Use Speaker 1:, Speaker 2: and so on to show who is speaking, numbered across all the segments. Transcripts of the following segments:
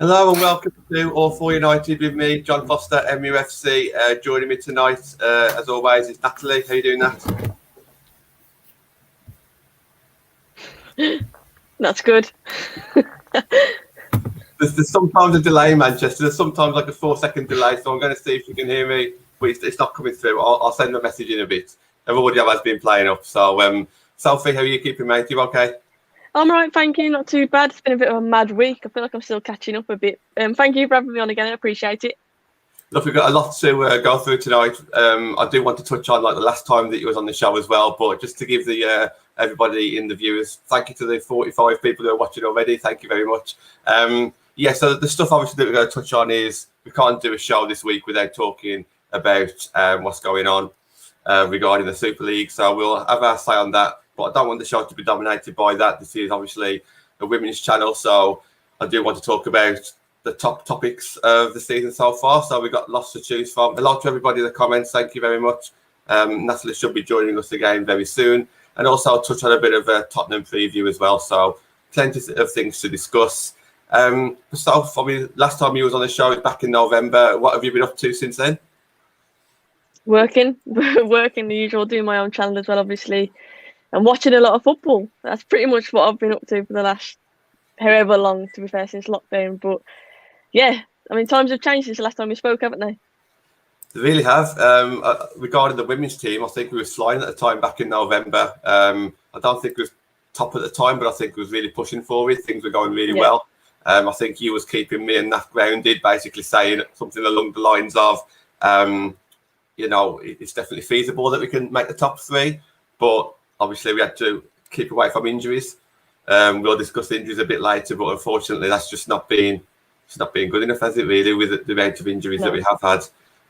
Speaker 1: Hello and welcome to All For United with me, John Foster, MUFC. Joining me tonight, as always, is Natalie. How are you doing, Nat?
Speaker 2: That's good.
Speaker 1: There's sometimes a delay in Manchester. There's sometimes like a 4-second delay, so I'm going to see if you can hear me, but it's not coming through. I'll send a message in a bit. The audio has been playing up. So, Sophie, how are you keeping, mate? You okay?
Speaker 2: I'm all right, thank you. Not too bad. It's been a bit of a mad week. I feel like I'm still catching up a bit. Thank you for having me on again. I appreciate it.
Speaker 1: Look, we've got a lot to go through tonight. I do want to touch on like the last time that you was on the show as well, but just to give the everybody in the viewers, thank you to the 45 people who are watching already. Thank you very much. So the stuff obviously that we're going to touch on is we can't do a show this week without talking about what's going on regarding the Super League. So we'll have our say on that, but I don't want the show to be dominated by that. This is obviously a women's channel, so I do want to talk about the top topics of the season so far. So we've got lots to choose from. Hello to everybody in the comments. Thank you very much. Natalie should be joining us again very soon. And also I'll touch on a bit of a Tottenham preview as well. So plenty of things to discuss. So for me, last time you was on the show back in November. What have you been up to since then?
Speaker 2: Working the usual, doing my own channel as well, obviously, and watching a lot of football. That's pretty much what I've been up to for the last however long, to be fair, since lockdown. But yeah, I mean, times have changed since the last time we spoke, haven't they?
Speaker 1: They really have. Regarding the women's team, I think we were flying at the time back in November. I don't think it was top at the time, but I think it was really pushing for it. Things were going really well. I think you was keeping me and Nat grounded, basically saying something along the lines of, it's definitely feasible that we can make the top three, but obviously we had to keep away from injuries. We'll discuss injuries a bit later, but unfortunately that's just not been good enough, has it really, with the amount of injuries that we have had.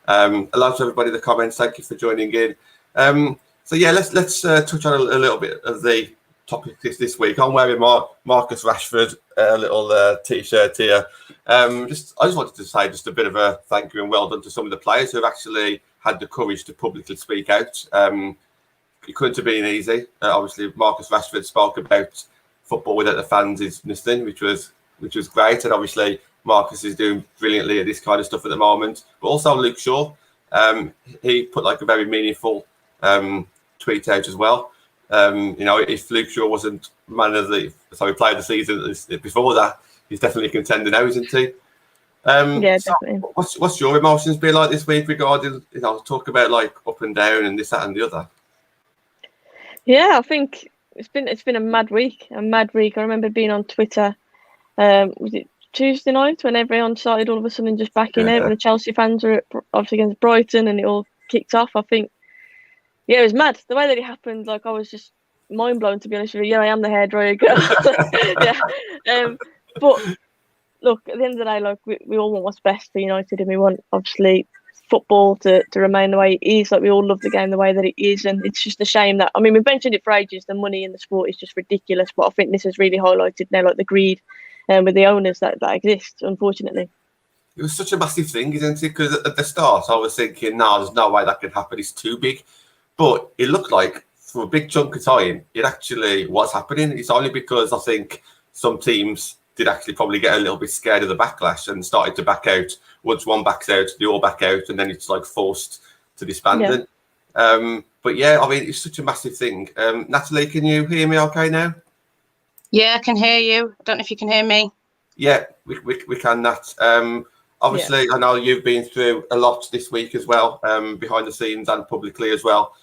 Speaker 1: Hello to everybody in the comments. Thank you for joining in. Let's touch on a little bit of the topic this week. I'm wearing my Marcus Rashford little t-shirt here. I just wanted to say just a bit of a thank you and well done to some of the players who have actually had the courage to publicly speak out. It couldn't have been easy. Obviously, Marcus Rashford spoke about football without the fans is nothing, which was great. And obviously, Marcus is doing brilliantly at this kind of stuff at the moment. But also Luke Shaw, he put like a very meaningful tweet out as well. If Luke Shaw wasn't player of the season before that, he's definitely a contender now, isn't he?
Speaker 2: Definitely.
Speaker 1: What's your emotions been like this week regarding, talk about like up and down and this, that and the other?
Speaker 2: Yeah, I think it's been a mad week. I remember being on Twitter, was it Tuesday night, when everyone started all of a sudden just backing out when the Chelsea fans were obviously against Brighton and it all kicked off. I think, it was mad. The way that it happened, like I was just mind blown, to be honest with you. Yeah, I am the hairdryer girl. But look, at the end of the day, like we all want what's best for United, and we want obviously football to remain the way it is. Like we all love the game the way that it is, and it's just a shame that, I mean, we've mentioned it for ages, the money in the sport is just ridiculous, but I think this has really highlighted now like the greed with the owners that exists, unfortunately.
Speaker 1: It was such a massive thing, isn't it? Because at the start I was thinking, no, there's no way that can happen, it's too big. But it looked like for a big chunk of time it actually was happening. It's only because I think some teams did actually probably get a little bit scared of the backlash and started to back out. Once one backs out, they all back out, and then it's like forced to disband. But yeah, I mean, it's such a massive thing. Natalie, can you hear me okay now?
Speaker 3: Yeah, I can hear you. I don't know if you can hear me. Yeah,
Speaker 1: we can, Nat. Obviously, I know you've been through a lot this week as well, behind the scenes and publicly as well.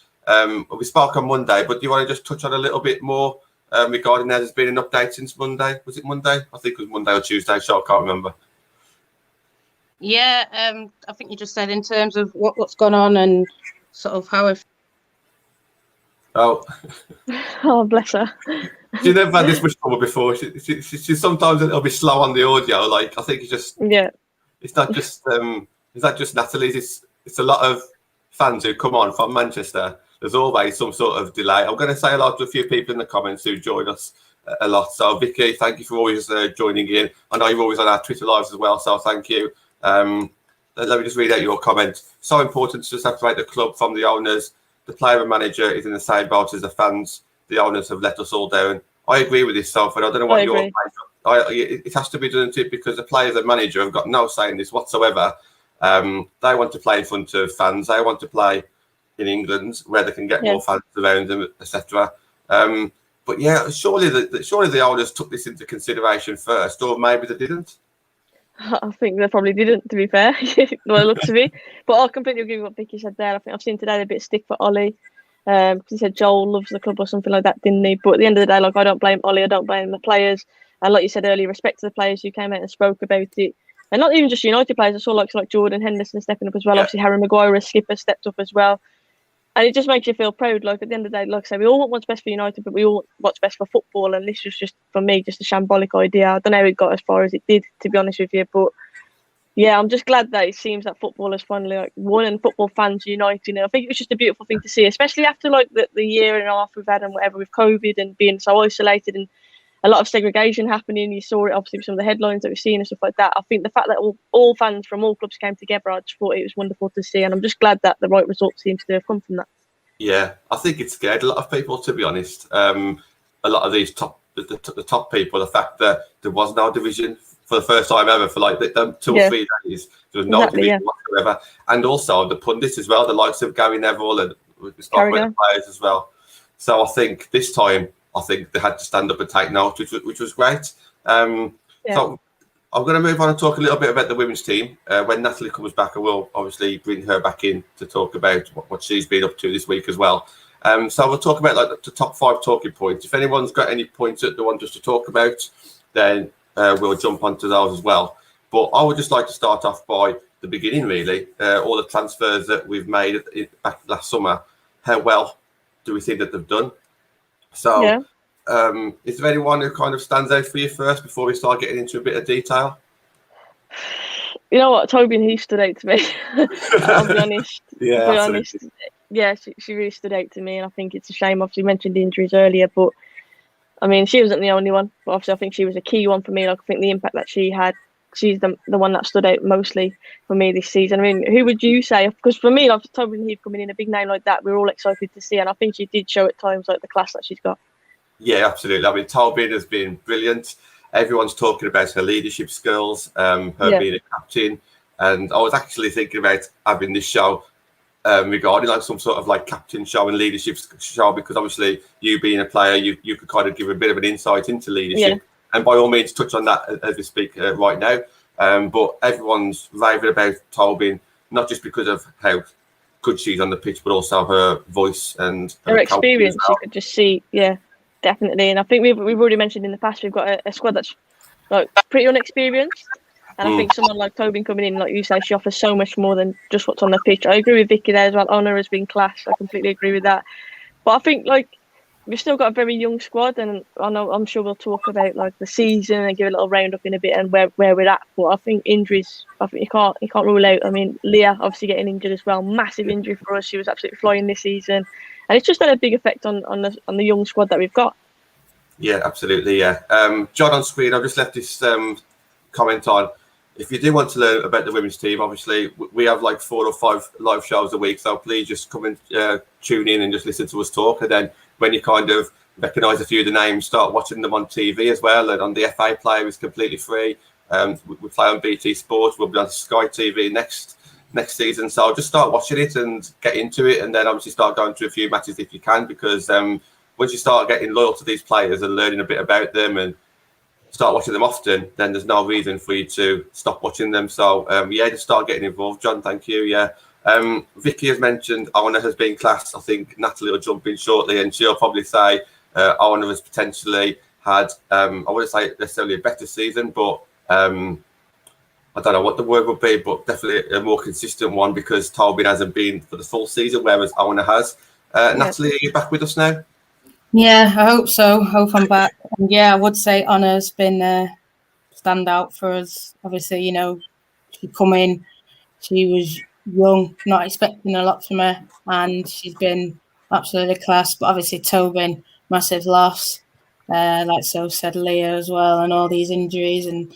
Speaker 1: We spoke on Monday, but do you want to just touch on a little bit more regarding there's been an update since Monday? Was it Monday? I think it was Monday or Tuesday, so I can't remember.
Speaker 3: Yeah, I think you just said in terms of what's gone on and sort of how if.
Speaker 2: Oh, bless her.
Speaker 1: She's never had this much trouble before. She's sometimes a little bit slow on the audio. Like I think it's just It's not just Natalie's. It's a lot of fans who come on from Manchester. There's always some sort of delay. I'm going to say hello to a few people in the comments who join us a lot. So Vicky, thank you for always joining in. I know you're always on our Twitter lives as well, so thank you. Let me just read out your comment. So important to separate the club from the owners. The player and manager is in the same boat as the fans. The owners have let us all down. I agree with this, Sophie. I don't know what it has to be done to it, because the players and manager have got no say in this whatsoever. They want to play in front of fans. They want to play in England where they can get more fans around them, etc. But yeah, surely the owners took this into consideration first, or maybe they didn't.
Speaker 2: I think they probably didn't, to be fair. Well, it looks to me. But I completely agree with what Vicky said there. I think I've seen today a bit of stick for Ollie. Because he said Joel loves the club or something like that, didn't he? But at the end of the day, like, I don't blame Ollie, I don't blame the players. And like you said earlier, respect to the players who came out and spoke about it. And not even just United players, I saw like Jordan Henderson stepping up as well. Yeah. Obviously, Harry Maguire, as skipper, stepped up as well. And it just makes you feel proud. Like, at the end of the day, like I say, we all want what's best for United, but we all want what's best for football. And this was just, for me, just a shambolic idea. I don't know how it got as far as it did, to be honest with you. But yeah, I'm just glad that it seems that football has finally won and football fans uniting. I think it was just a beautiful thing to see, especially after like the year and a half we've had and whatever with COVID and being so isolated and a lot of segregation happening. You saw it obviously with some of the headlines that we've seen and stuff like that. I think the fact that all fans from all clubs came together, I just thought it was wonderful to see, and I'm just glad that the right result seems to have come from that.
Speaker 1: Yeah, I think it scared a lot of people, to be honest. A lot of these the top people, the fact that there was no division for the first time ever for like 2 or 3 days, there was no division whatsoever, and also the pundits as well, the likes of Gary Neville and the players as well. So I think this time, they had to stand up and take note, which was great. So I'm going to move on and talk a little bit about the women's team. When Natalie comes back, I will obviously bring her back in to talk about what she's been up to this week as well. So we'll talk about like the top 5 talking points. If anyone's got any points that they want us to talk about, then we'll jump onto those as well. But I would just like to start off by the beginning, really. All the transfers that we've made back last summer, how well do we think that they've done? So is there anyone who kind of stands out for you first before we start getting into a bit of detail?
Speaker 2: You know what, Toby and he stood out to me. I'll be honest. Yeah, she really stood out to me, and I think it's a shame. Obviously, you mentioned the injuries earlier, but I mean, she wasn't the only one. But obviously, I think she was a key one for me. Like, I think the impact that she had, she's the one that stood out mostly for me this season. I mean, who would you say? Because for me, like Toby and Heath coming in, a big name like that, we're all excited to see, and I think she did show at times like the class that she's got. Yeah,
Speaker 1: absolutely. I mean, Tobin has been brilliant. Everyone's talking about her leadership skills, her being a captain. And I was actually thinking about having this show regarding like some sort of like captain show and leadership show, because obviously you being a player, you could kind of give a bit of an insight into leadership. And by all means, touch on that as we speak right now. But everyone's raving about Tobin, not just because of how good she's on the pitch, but also her voice and
Speaker 2: her experience. Well. You could just see, definitely. And I think we've already mentioned in the past, we've got a squad that's like pretty unexperienced. And I think someone like Tobin coming in, like you say, she offers so much more than just what's on the pitch. I agree with Vicky there as well. Honor has been class. I completely agree with that. But I think like we've still got a very young squad, and I'm sure we'll talk about like the season and give a little round up in a bit and where we're at. But I think injuries, you can't rule out. I mean, Leah obviously getting injured as well, massive injury for us. She was absolutely flying this season, and it's just had a big effect on the young squad that we've got.
Speaker 1: Yeah, absolutely. Yeah, John on screen. I've just left this comment on. If you do want to learn about the women's team, obviously we have like 4 or 5 live shows a week. So please just come and tune in and just listen to us talk. And then when you kind of recognise a few of the names, start watching them on TV as well. And on the FA Player is completely free. We play on BT Sports. We'll be on Sky TV next season. So just start watching it and get into it. And then obviously start going to a few matches if you can, because once you start getting loyal to these players and learning a bit about them and start watching them often, then there's no reason for you to stop watching them. So just start getting involved. John, thank you. Vicky has mentioned Owen has been class. I think Natalie will jump in shortly and she'll probably say Owen has potentially had I wouldn't say necessarily a better season, but I don't know what the word would be, but definitely a more consistent one, because Tobin hasn't been for the full season, whereas Owen has. Natalie, are you back with us now?
Speaker 3: Yeah, I hope so. Hope I'm back. And I would say Honor's been a standout for us. Obviously, you know, she come in, she was young, not expecting a lot from her, and she's been absolutely class. But obviously, Tobin, massive loss. Like so said Leah as well, and all these injuries, and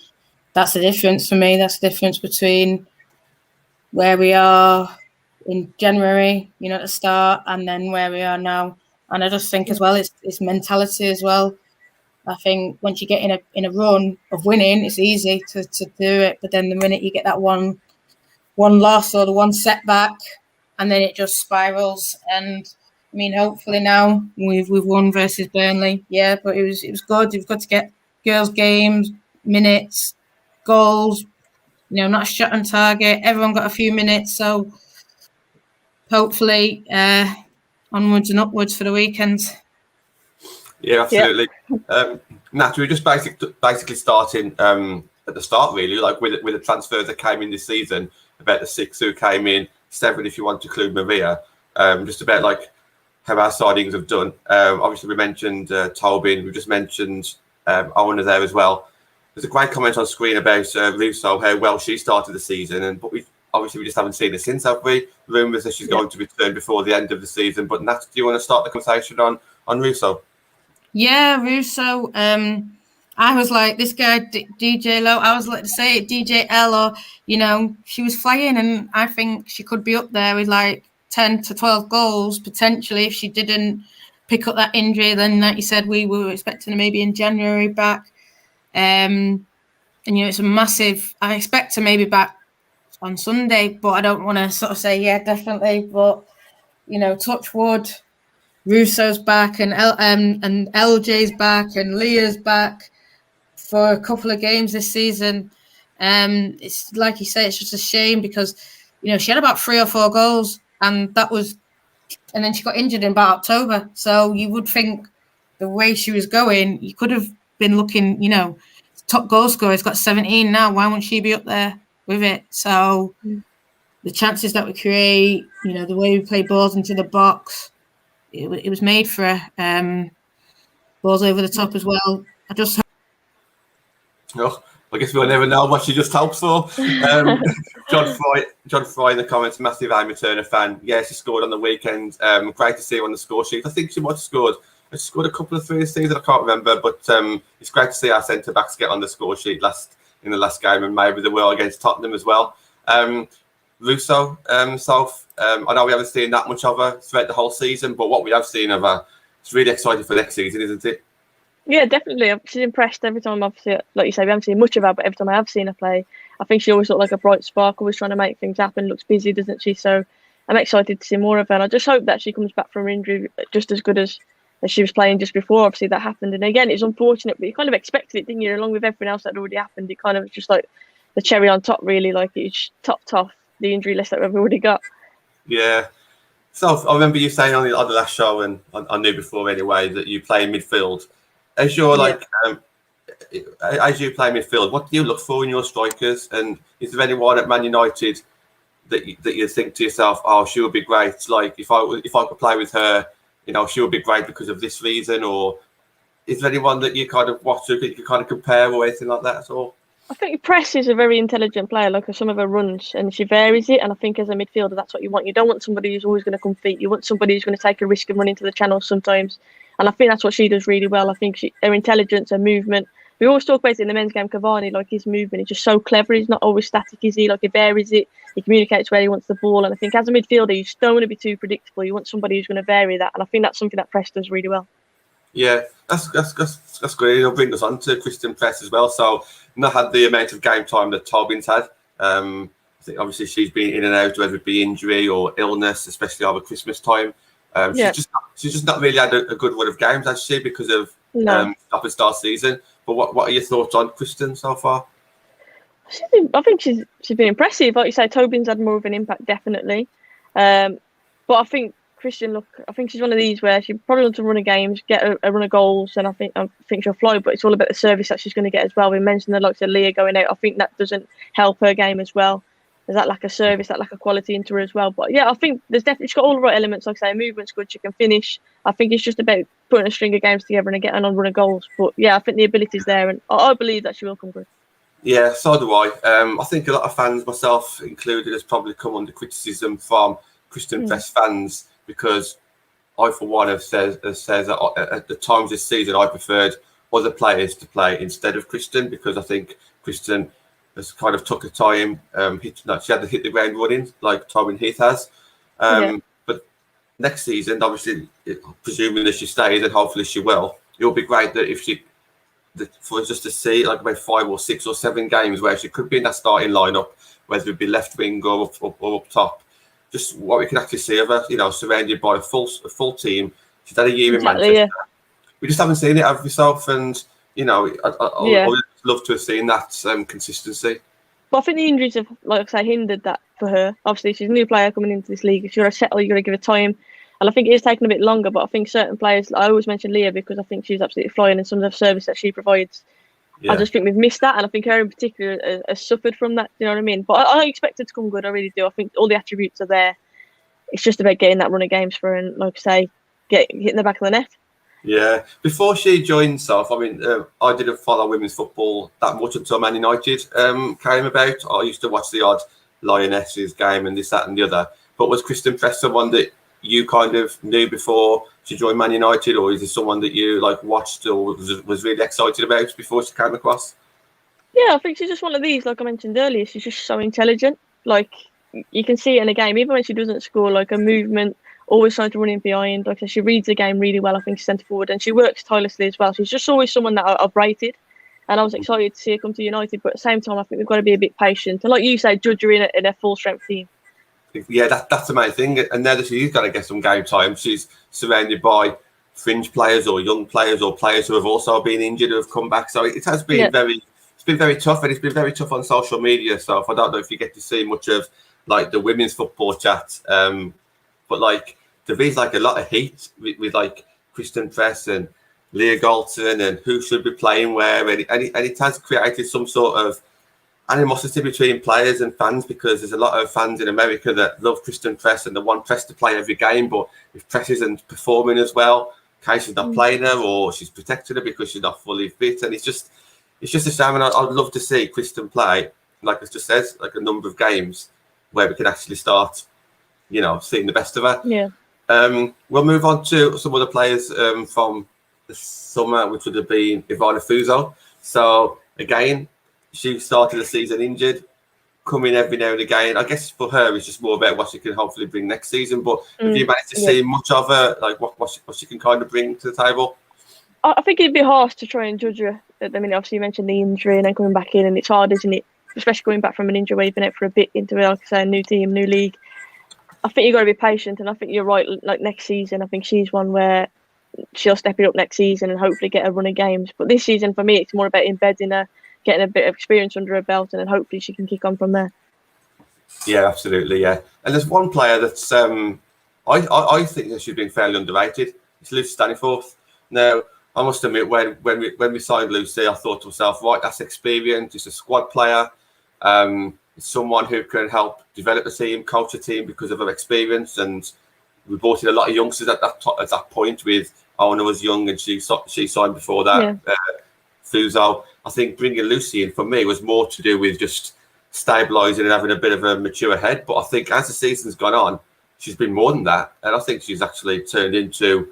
Speaker 3: that's the difference for me. That's the difference between where we are in January, you know, at the start, and then where we are now. And I just think as well, it's mentality as well. I think once you get in a run of winning, it's easy to do it. But then the minute you get that one loss or the one setback, and then it just spirals. And I mean, hopefully now we've won versus Burnley. Yeah, but it was good. You've got to get girls' games, minutes, goals. Not a shot on target. Everyone got a few minutes, so hopefully onwards and upwards for the weekend.
Speaker 1: Yeah, absolutely. Nat, we were just basically starting at the start, really, like with the transfers that came in this season, about the 6 who came in, 7 if you want to include Maria, just about like how our sidings have done. Obviously, we mentioned Tobin, we just mentioned Owen there as well. There's a great comment on screen about Russo, how well she started the season, but we just haven't seen her since, have we? Rumours that she's going to return before the end of the season. But Nat, do you want to start the conversation on Russo?
Speaker 3: Yeah, Russo. I was like, this guy, DJ Low, I was like to say it, DJ L, or, she was flying, and I think she could be up there with like 10 to 12 goals potentially if she didn't pick up that injury. Then, like you said, we were expecting her maybe in January back. And, it's a massive, I expect her maybe back on Sunday, but I don't want to sort of say, yeah, definitely. But, touch wood. Russo's back and LJ's back and Leah's back for a couple of games this season. It's like you say, it's just a shame because she had about 3 or 4 goals, and then she got injured in about October. So you would think the way she was going, you could have been looking, top goal scorer has got 17 now. Why won't she be up there with it? So the chances that we create, the way we play balls into the box. It was made for balls over the top as well. I
Speaker 1: guess we'll never know what she just hopes for. John Fry in the comments, massive Amy Turner fan. Yeah, she scored on the weekend. Great to see her on the score sheet. I think she might have scored. She scored a couple of 3 this season. I can't remember, but it's great to see our centre backs get on the score sheet in the last game, and maybe they will against Tottenham as well. Russo, South. I know we haven't seen that much of her throughout the whole season, but what we have seen of her, it's really exciting for next season, isn't it?
Speaker 2: Yeah, definitely. She's impressed every time I've seen her. Like you say, we haven't seen much of her, but every time I have seen her play, I think she always looked like a bright spark, always trying to make things happen, looks busy, doesn't she? So I'm excited to see more of her, and I just hope that she comes back from injury just as good as she was playing just before. Obviously, that happened. And again, it's unfortunate, but you kind of expected it, didn't you? Along with everything else that had already happened, it kind of was just like the cherry on top, really. Like it's topped off the injury list that we've already got.
Speaker 1: Yeah. So I remember you saying on the last show, and I knew before anyway, that you play in midfield. As you're as you play midfield, what do you look for in your strikers? And is there anyone at Man United that you think to yourself, oh, she would be great? Like if I could play with her, she would be great because of this reason? Or is there anyone that you kind of watch, that you can kind of compare or anything like that at all?
Speaker 2: I think Press is a very intelligent player, like some of her runs, and she varies it. And I think as a midfielder, that's what you want. You don't want somebody who's always going to compete. You want somebody who's going to take a risk and run into the channel sometimes. And I think that's what she does really well. I think her intelligence, her movement. We always talk about it in the men's game, Cavani, like his movement is just so clever. He's not always static, is he? Like he varies it. He communicates where he wants the ball. And I think as a midfielder, you just don't want to be too predictable. You want somebody who's going to vary that. And I think that's something that Press does really well.
Speaker 1: Yeah, that's great. It'll bring us on to Christian Press as well. So not had the amount of game time that Tobin's had. I think obviously she's been in and out, whether it be injury or illness, especially over Christmas time. She's just not really had a good run of games, has she, because of stop and start season. But what are your thoughts on Kristen so far?
Speaker 2: I think she's been impressive. Like you say, Tobin's had more of an impact, definitely. But I think Christian, I think she's one of these where she probably wants to run a games, get a run of goals, and I think she'll fly. But it's all about the service that she's going to get as well. We mentioned the likes of Leah going out. I think that doesn't help her game as well. There's that lack of service, that lack of quality into her as well. But yeah, I think she's got all the right elements. Like I say, her movement's good. She can finish. I think it's just about putting a string of games together and getting on run of goals. But yeah, I think the ability's there, and I believe that she will come good.
Speaker 1: Yeah, so do I. I think a lot of fans, myself included, has probably come under criticism from Christian Press fans because I, for one, have said that at the times this season I preferred other players to play instead of Kristen, because I think Kristen has kind of took her time. She had to hit the ground running like Tobin Heath has. But next season, obviously, presuming that she stays, and hopefully she will, it'll be great that if she for us just to see like about 5 or 6 or 7 games where she could be in that starting lineup, whether it be left wing or up top. Just what we can actually see of her, surrounded by a full team. She's had a year in Manchester. Yeah. We just haven't seen it of yourself, and I would love to have seen that consistency.
Speaker 2: But I think the injuries have, like I say, hindered that for her. Obviously, she's a new player coming into this league. If you're a settle, you've got to give her time. And I think it is taking a bit longer, but I think certain players, I always mention Leah because I think she's absolutely flying in some of the service that she provides. Yeah. I just think we've missed that, and I think her in particular has suffered from that, you know what I mean? But I expect her to come good, I really do. I think all the attributes are there. It's just about getting that run of games for her and, like I say, hitting the back of the net.
Speaker 1: Yeah, before she joined South, I mean, I didn't follow women's football that much until Man United came about. I used to watch the odd Lionesses game and this, that, and the other. But was Kristen Press someone that you kind of knew before she joined Man United, or is it someone that you watched or was really excited about before she came across?
Speaker 2: Yeah, I think she's just one of these. Like I mentioned earlier, she's just so intelligent. Like you can see it in a game, even when she doesn't score. Like her movement. Always trying to run in behind. Like I said, she reads the game really well. I think she's centre forward, and she works tirelessly as well. She's just always someone that I've rated, and I was excited to see her come to United. But at the same time, I think we've got to be a bit patient. And like you say, judge her in a full strength team.
Speaker 1: Yeah, that's the main thing. And now that she's got to get some game time, she's surrounded by fringe players or young players or players who have also been injured who have come back. So it has been very tough, and it's been very tough on social media. So I don't know if you get to see much of the women's football chat, but there is a lot of heat with Kristen Press and Leah Galton and who should be playing where, and it has created some sort of animosity between players and fans, because there's a lot of fans in America that love Kristen Press and they want Press to play every game, but if Press isn't performing as well, Casey's not playing her, or she's protecting her because she's not fully fit, and it's just a shame. And I'd love to see Kristen play, like it just says, a number of games where we can actually start, seeing the best of her.
Speaker 2: Yeah.
Speaker 1: We'll move on to some other players from the summer, which would have been Ivana Fuso. So again, she started the season injured, coming every now and again. I guess for her, it's just more about what she can hopefully bring next season. But have you managed to see much of her, what she can kind of bring to the table?
Speaker 2: I think it'd be harsh to try and judge her at the minute. Obviously, you mentioned the injury and then coming back in, and it's hard, isn't it? Especially going back from an injury where you've been out for a bit into, like I say, a new team, new league. I think you've got to be patient, and I think you're right. Next season, I think she's one where she'll step it up next season and hopefully get a run of games. But this season, for me, it's more about embedding her, getting a bit of experience under her belt, and then hopefully she can kick on from there. Yeah,
Speaker 1: absolutely, yeah. And there's one player that's I think that she's been fairly underrated. It's Lucy Staniforth. Now, I must admit, when we signed Lucy, I thought to myself, right, that's experience. It's a squad player. It's someone who can help develop the team, coach the team because of her experience. And we brought in a lot of youngsters at that point. With Ona was young and she signed before that. Yeah. Fuso. I think bringing Lucy in for me was more to do with just stabilising and having a bit of a mature head. But I think as the season's gone on, she's been more than that. And I think she's actually turned into,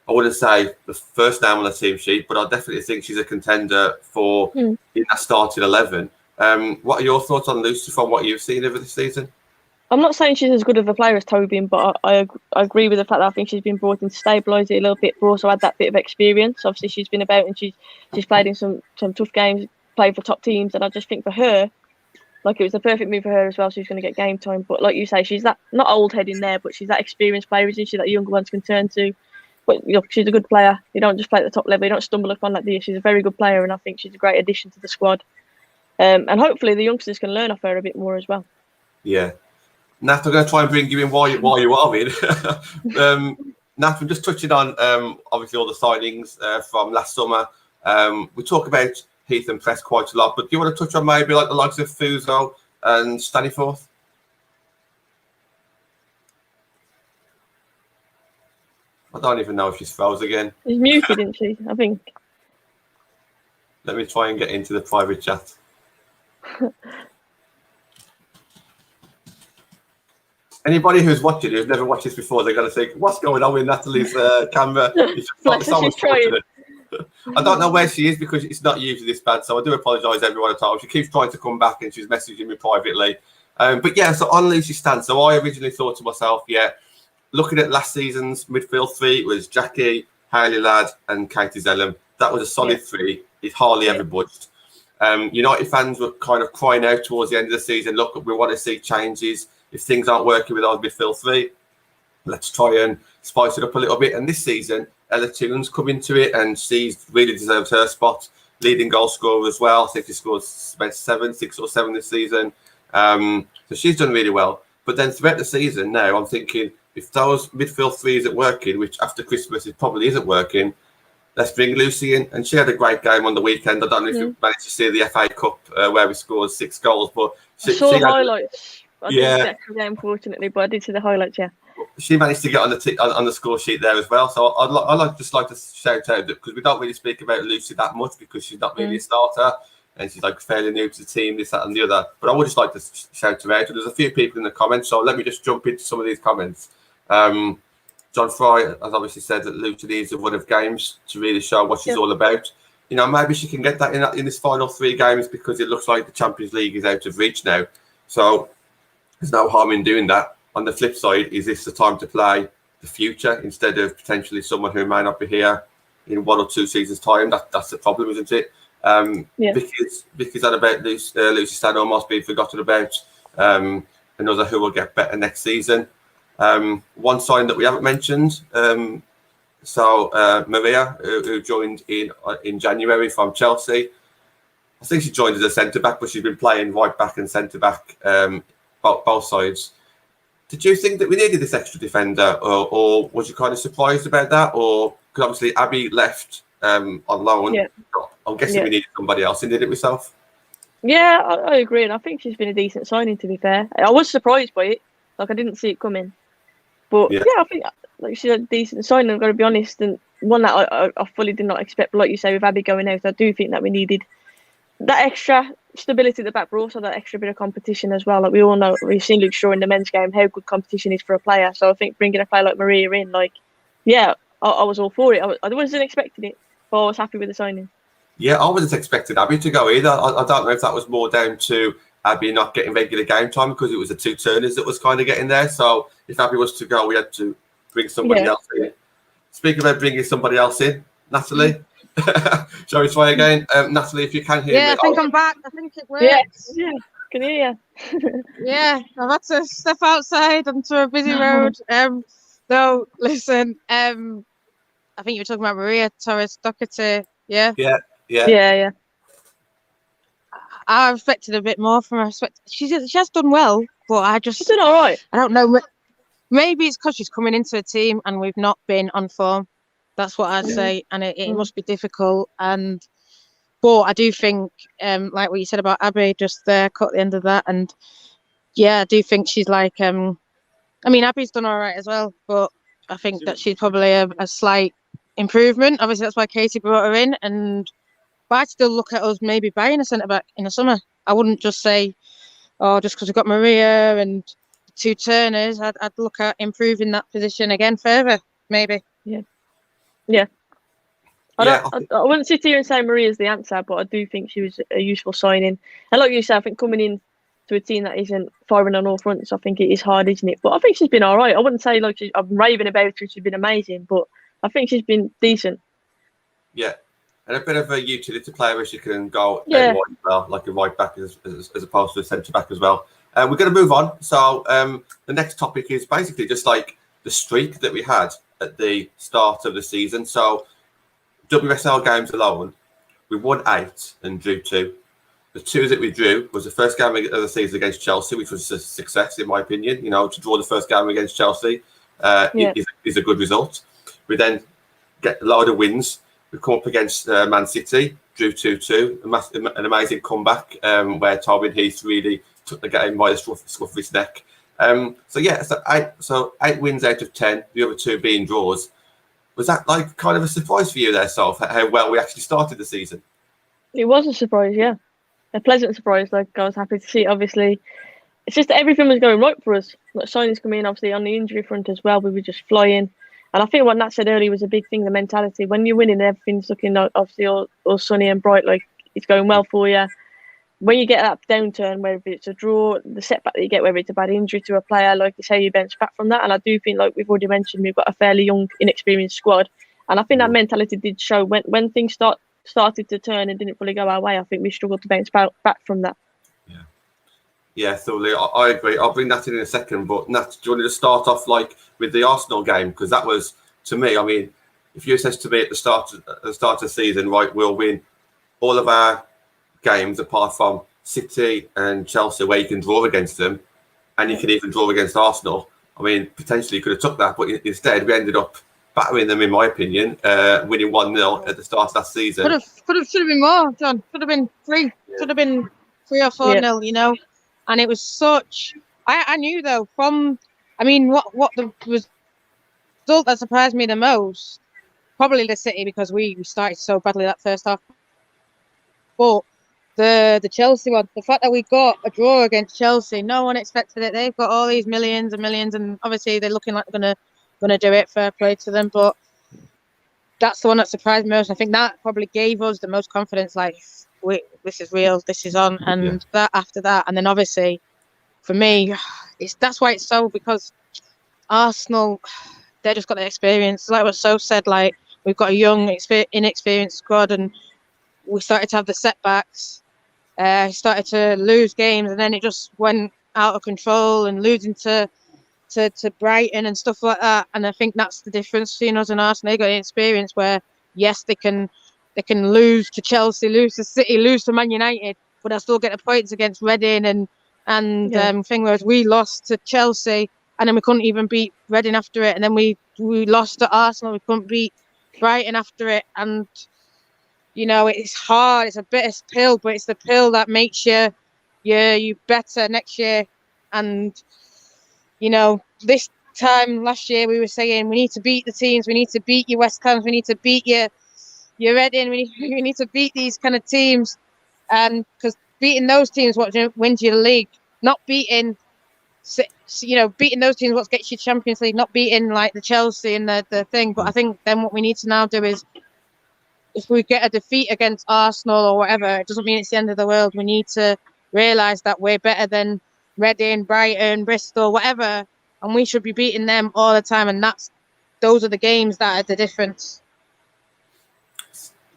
Speaker 1: I wouldn't say the first name on the team sheet, but I definitely think she's a contender for in that starting 11. What are your thoughts on Lucy from what you've seen over the season?
Speaker 2: I'm not saying she's as good of a player as Tobin, but I agree with the fact that I think she's been brought in to stabilise it a little bit, but also had that bit of experience. Obviously, she's been about and she's played in some tough games, played for top teams, and I just think for her, it was the perfect move for her as well. She's going to get game time, but like you say, she's that not old head in there, but she's that experienced player, isn't she? That younger ones can turn to. But she's a good player. You don't just play at the top level. You don't stumble upon like this. She's a very good player, and I think she's a great addition to the squad. And hopefully the youngsters can learn off her a bit more as well. Yeah.
Speaker 1: Nat, I'm going to try and bring you in while you are in. Nat, I'm just touching on obviously all the signings from last summer. We talk about Heath and Press quite a lot, but do you want to touch on maybe the likes of Fuso and Staniforth? I don't even know if she's froze again.
Speaker 2: She's muted, isn't she? I think.
Speaker 1: Let me try and get into the private chat. Anybody who's watching, who's never watched this before, they're going to think, what's going on with Natalie's camera?
Speaker 2: She's trying.
Speaker 1: I don't know where she is because it's not usually this bad, so I do apologise everyone at times. She keeps trying to come back and she's messaging me privately. But yeah, so on Lucy's stand, so I originally thought to myself, looking at last season's midfield three, it was Jackie, Hayley Ladd and Katie Zellum. That was a solid three. It's hardly ever budged. United fans were kind of crying out towards the end of the season, look, we want to see changes. If things aren't working with our midfield three, let's try and spice it up a little bit. And this season, Ella Toon's come into it, and she's really deserves her spot. Leading goal scorer as well. I think she scored about 6 or 7 this season. So she's done really well. But then throughout the season now, I'm thinking, if those midfield three isn't working, which after Christmas it probably isn't working, let's bring Lucy in. And she had a great game on the weekend. I don't know if you managed to see the FA Cup where we scored 6 goals, but
Speaker 2: I saw the highlights. I didn't get the game, fortunately, but I did see the highlights. Yeah,
Speaker 1: she managed to get on the score sheet there as well. So I'd just like to shout out that, because we don't really speak about Lucy that much because she's not really a starter and she's like fairly new to the team, this, that, and the other. But I would just like to shout her out. And there's a few people in the comments, so let me just jump into some of these comments. John Fry has obviously said that Lucy needs a run of games to really show what she's all about. Maybe she can get that in this final 3 games, because it looks like the Champions League is out of reach now. So there's no harm in doing that. On the flip side, is this the time to play the future instead of potentially someone who may not be here in 1 or 2 seasons' time? That's the problem, isn't it? Vicky's on about Lucy Stan almost being forgotten about. Another who will get better next season. One sign that we haven't mentioned. Maria, who joined in January from Chelsea. I think she joined as a centre-back, but she's been playing right back and centre-back, both sides. Did you think that we needed this extra defender, or was you kind of surprised about that? Or, because obviously Abby left on loan. Yeah. I'm guessing we needed somebody else in, did it yourself?
Speaker 2: Yeah, I agree. And I think she's been a decent signing, to be fair. I was surprised by it. I didn't see it coming. But I think she's a decent signing, I've got to be honest. And one that I fully did not expect. But like you say, with Abby going out, I do think that we needed that extra stability at the back, but also that extra bit of competition as well. Like we all know, we've seen Luke Shaw in the men's game, how good competition is for a player. So I think bringing a player like Maria in, I was all for it. I wasn't expecting it, but I was happy with the signing. Yeah,
Speaker 1: I wasn't expecting Abby to go either. I don't know if that was more down to Abby not getting regular game time, because it was the 2 Turners that was kind of getting there. So if Abby was to go, we had to bring somebody else in. Speaking about bringing somebody else in, Natalie, shall we try again? Natalie, if you can hear me.
Speaker 4: Yeah, I think I'm back. I think it works.
Speaker 2: Yeah, can hear you.
Speaker 4: Yeah, I've had to step outside onto a busy road. No, listen, I think you were talking about Maria Torres Doherty. Yeah. I expected a bit more from her. She has done well, but she's
Speaker 2: done all right.
Speaker 4: I don't know. Maybe it's because she's coming into a team and we've not been on form. That's what I'd say, and it must be difficult. But I do think, like what you said about Abby, just there, caught the end of that. And I do think she's like, Abby's done all right as well, but I think that she's probably a slight improvement. Obviously, that's why Katie brought her in. But I'd still look at us maybe buying a centre back in the summer. I wouldn't just say, just because we've got Maria and 2 Turners, I'd look at improving that position again further, maybe.
Speaker 2: Yeah. I wouldn't sit here and say Maria's the answer, but I do think she was a useful signing. And like you said, I think coming in to a team that isn't firing on all fronts, I think it is hard, isn't it? But I think she's been all right. I wouldn't say I'm raving about her. She's been amazing, but I think she's been decent.
Speaker 1: Yeah, and a bit of a utility player where she can go out wide as well, like a right back as opposed to a centre back as well. We're going to move on. So the next topic is basically just like the streak that we had at the start of the season. So WSL games alone, we won 8 and drew 2. The 2 that we drew was the first game of the season against Chelsea, which was a success in my opinion. To draw the first game against Chelsea is a good result. We then get a load of wins. We come up against Man City, drew 2-2, an amazing comeback where Tobin Heath really took the game by the scruff of his neck. So 8 wins out of 10, the other 2 being draws. Was that like kind of a surprise for you there, Soph, how well we actually started the season?
Speaker 2: It was a surprise, yeah. A pleasant surprise. I was happy to see it, obviously. It's just that everything was going right for us. Like signings coming in, obviously, on the injury front as well. We were just flying. And I think what Nat said earlier was a big thing, the mentality. When you're winning, everything's looking obviously all sunny and bright, like it's going well for you. When you get that downturn, whether it's a draw, the setback that you get, whether it's a bad injury to a player, like you say, you bounce back from that. And I do think, like we've already mentioned, we've got a fairly young, inexperienced squad. And I think that mentality did show when things start started to turn and didn't fully go our way, I think we struggled to bounce back from that.
Speaker 1: Yeah, thoroughly. I agree. I'll bring that in a second. But Nat, do you want to just start off like with the Arsenal game? Because that was, to me, I mean, if you says to me at the start of the season, right, we'll win all of our games apart from City and Chelsea, where you can draw against them, and you can even draw against Arsenal. I mean, potentially you could have took that, but instead we ended up battering them, in my opinion, winning 1-0 at the start of that season.
Speaker 4: Should have been more, John. Should have been 3. Should have been 3 or 4-0, you know. And it was such. I knew though from. I mean, what the result that surprised me the most, probably the City, because we started so badly that first half. But the Chelsea one, the fact that we got a draw against Chelsea, no one expected it. They've got all these millions and millions, and obviously they're looking like they're gonna do it. Fair play to them, but that's the one that surprised me most. I think that probably gave us the most confidence. Like, this is real, this is on, and that after that, and then obviously for me, that's why it's so, because Arsenal, they just got the experience. Like what So said, like we've got a young, inexperienced squad, and we started to have the setbacks. Started to lose games, and then it just went out of control, and losing to Brighton and stuff like that. And I think that's the difference between us and Arsenal. They got the experience where yes, they can lose to Chelsea, lose to City, lose to Man United, but they'll still get the points against Reading and thing. Whereas we lost to Chelsea, and then we couldn't even beat Reading after it, and then we lost to Arsenal. We couldn't beat Brighton after it, and you know it's hard. It's a bitter pill, but it's the pill that makes you better next year. And you know, this time last year we were saying we need to beat the teams, we need to beat your West Hams, we need to beat your Reading, we need to beat these kind of teams, and because beating those teams what wins you the league, not beating, you know, beating those teams what gets you Champions League, not beating like the Chelsea and the thing. But I think then what we need to now do is, if we get a defeat against Arsenal or whatever, it doesn't mean it's the end of the world. We need to realise that we're better than Reading, Brighton, Bristol, whatever, and we should be beating them all the time. And those are the games that are the difference.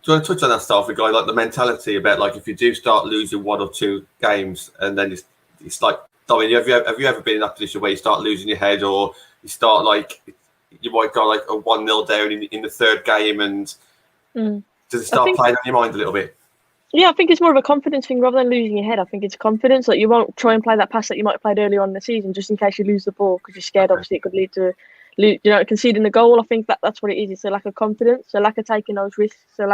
Speaker 1: Do you want to touch on that stuff, regarding like the mentality about like if you do start losing 1 or 2 games, and then it's like, I mean, have you ever been in that position where you start losing your head, or you start like you might go like a 1-0 down in the third game, and does it start playing on your mind a little bit?
Speaker 2: Yeah, I think it's more of a confidence thing rather than losing your head. I think it's confidence. Like you won't try and play that pass that you might have played earlier on in the season just in case you lose the ball because you're scared. Obviously, it could lead to conceding the goal. I think that's what it is. It's a lack of confidence, a lack of taking those risks, a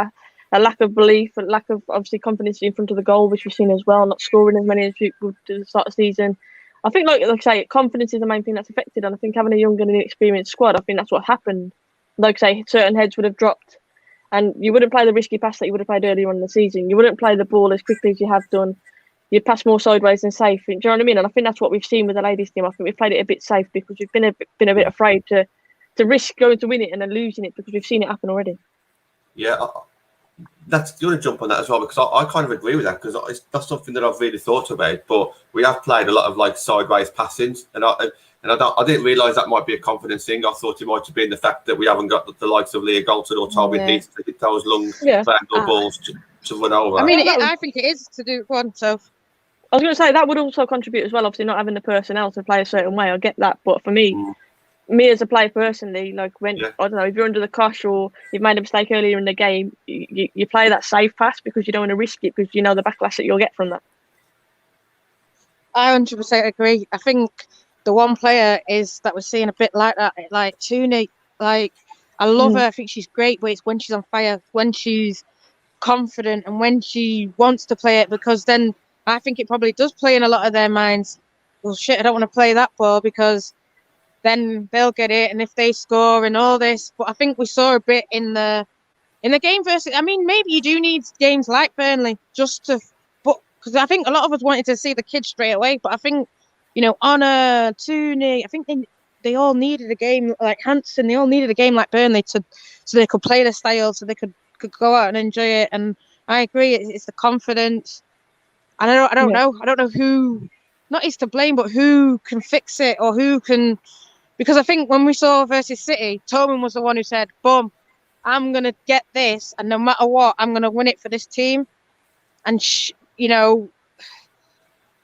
Speaker 2: lack of belief, a lack of obviously confidence in front of the goal, which we've seen as well. Not scoring as many as we would at the start of the season. I think, like I say, confidence is the main thing that's affected. And I think having a young and inexperienced squad, I think that's what happened. Like I say, certain heads would have dropped. And you wouldn't play the risky pass that you would have played earlier on in the season. You wouldn't play the ball as quickly as you have done. You'd pass more sideways than safe. Do you know what I mean? And I think that's what we've seen with the ladies' team. I think we've played it a bit safe because we've been a bit afraid to risk going to win it and then losing it because we've seen it happen already.
Speaker 1: Yeah, you want to jump on that as well, because I kind of agree with that, because that's something that I've really thought about. But we have played a lot of like sideways passings, and I didn't realise that might be a confidence thing. I thought it might have been the fact that we haven't got the likes of Leah Galton or Toby Heath to hit those long balls to run over.
Speaker 4: I mean, I think it is to do one. So
Speaker 2: I was going to say that would also contribute as well. Obviously, not having the personnel to play a certain way, I get that. But for me as a player personally, like when I don't know, if you're under the cosh or you've made a mistake earlier in the game, you play that safe pass because you don't want to risk it because you know the backlash that you'll get from that.
Speaker 4: I 100% agree. I think the one player is that we're seeing a bit like that, like Tooney. Like I love her. I think she's great, but it's when she's on fire, when she's confident, and when she wants to play it. Because then I think it probably does play in a lot of their minds. Well, shit, I don't want to play that ball because then they'll get it, and if they score and all this. But I think we saw a bit in the game versus. I mean, maybe you do need games like Burnley just to, but because I think a lot of us wanted to see the kids straight away. But I think, you know, Anna, Tooney, I think they all needed a game like Hansen. They all needed a game like Burnley so they could play the style, so they could go out and enjoy it. And I agree, it's the confidence. And I don't know who, not is to blame, but who can fix it or who can. Because I think when we saw versus City, Tobin was the one who said, boom, I'm going to get this, and no matter what, I'm going to win it for this team. And, you know,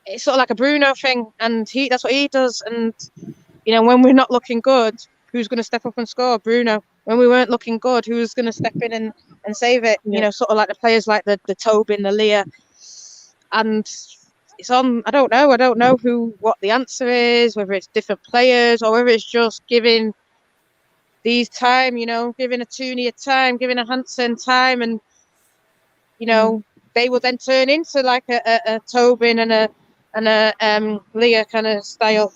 Speaker 4: it's sort of like a Bruno thing, and that's what he does. And, you know, when we're not looking good, who's going to step up and score? Bruno. When we weren't looking good, who's going to step in and save it?
Speaker 2: Yeah.
Speaker 4: You know, sort of like the players like the Tobin, the Leah. And it's on, I don't know what the answer is, whether it's different players or whether it's just giving these time, you know, giving a Tooney a time, giving a Hansen time, and, you know, they will then turn into like a Tobin and a Leah kind of style.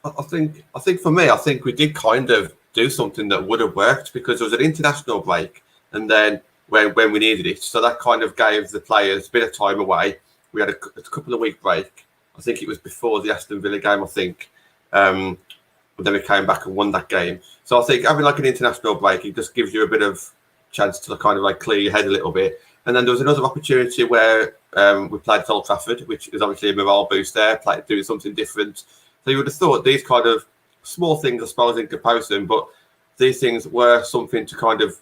Speaker 1: I think for me, I think we did kind of do something that would have worked, because there was an international break, and then when we needed it, so that kind of gave the players a bit of time away. We had a couple of week break. I think it was before the Aston Villa game, I think. But then we came back and won that game. So I think having like an international break, it just gives you a bit of chance to kind of like clear your head a little bit. And then there was another opportunity where we played at Old Trafford, which is obviously a morale boost there, doing something different. So you would have thought these kind of small things, I suppose, in comparison, but these things were something to kind of